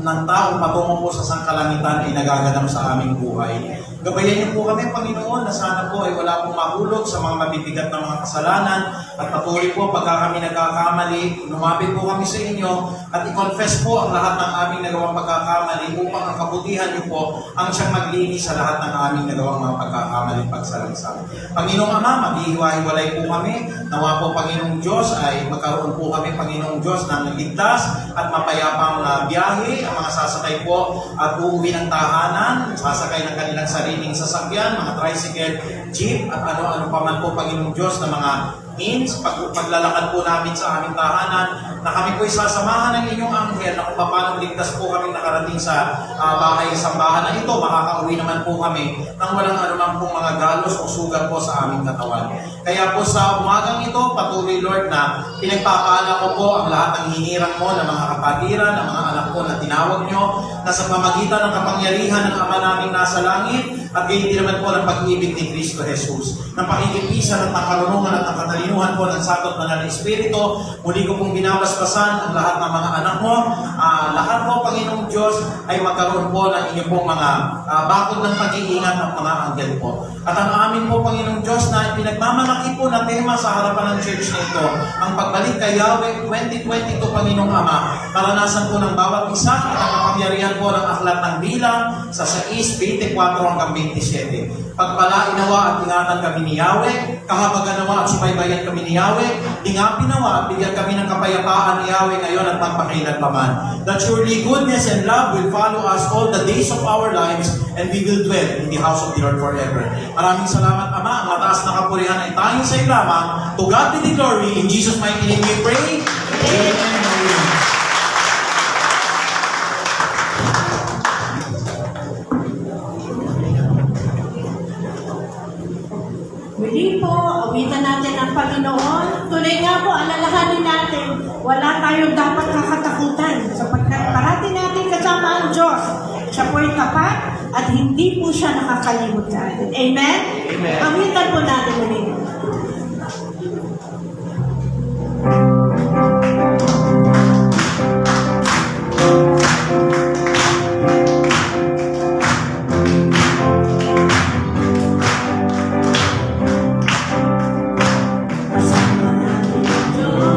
ng taong patungo po sa sangkalangitan ay nagaganap sa aming buhay. Gabayan niyo po kami, Panginoon, na sana po ay wala pong mahulog sa mga mabibigat na mga kasalanan at patuloy po pagka kami nagkakamali, lumapit po kami sa inyo at i-confess po ang lahat ng aming nagawang pagkakamali upang ang kabutihan niyo po ang siyang maglinis sa lahat ng aming nagawang mga pagkakamali pagsalangsang. Panginoong Ama, maghihiwa-hiwalay po kami. Nawa po, Panginoong Diyos, ay magkaroon po kami, Panginoong Diyos, ng ligtas at mapayapang biyahe. Ang mga sasakay po at uuwi ng tahanan, sasakay ng kanilang sariling sasakyan, mga tricycle, jeep, at ano-ano pa man po, Panginoong Diyos, na mga means, paglalakad po namin sa aming tahanan, na kami po isasamahan ng inyong anghel na kung paano ligtas po kami nakarating sa bahay-sambahan na ito, makakauwi naman po kami nang walang anumang pong mga galos o sugat po sa aming katawan. Kaya po sa umagang ito, patuloy, Lord, na pinagpapaala ko po ang lahat ng hinirang mo ng mga kapatiran, ng mga anak ko na tinawag nyo, na sa pamagitan ng kapangyarihan ng Ama namin nasa langit, at gayon din naman po ng pag-ibig ni Cristo Jesus, ng pakikipisan at ng karunungan at ng katalinuhan po ng sakot na ng Espiritu. Muli ko pong binabasbasan ang lahat ng mga anak mo. Lahat po, Panginoong Diyos, ay magkaroon po ng inyong pong mga bakod ng pag-iingat ng mga anghel po. At ang amin po, Panginoong Diyos, na pinagmamalaki po na tema sa harapan ng church na ito, ang pagbalik kay Yahweh 2022, Panginoong Ama, karanasan po ng bawat isa at ang kapangyarihan po ng aklat ng bilang sa 6:24 hanggang 27. Pagpalain nawa at ingatan kami ni Yahweh, kahabagan nawa at subaybayan kami ni Yahweh, ingapin nawa at bigyan kami ng kapayapaan ni Yahweh ngayon at magpakailanman. That surely goodness and love will follow us all the days of our lives, and we will dwell in the house of the Lord forever. Maraming salamat, Ama. Ang mataas na kapurihan ay tanging sa iyo lamang. To God be the glory. In Jesus' mighty name we pray. Amen. Muli po, awitan natin ang Panginoon. Tunay nga po, alalahanin natin, wala tayong dapat kakatakutan sapagkat parati natin kasama ang Diyos. Siya po ay tapat at hindi po siya nakakalimot sa atin. Amen? Amen. Awitan po natin muli. Kasama natin ang Diyos.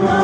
ang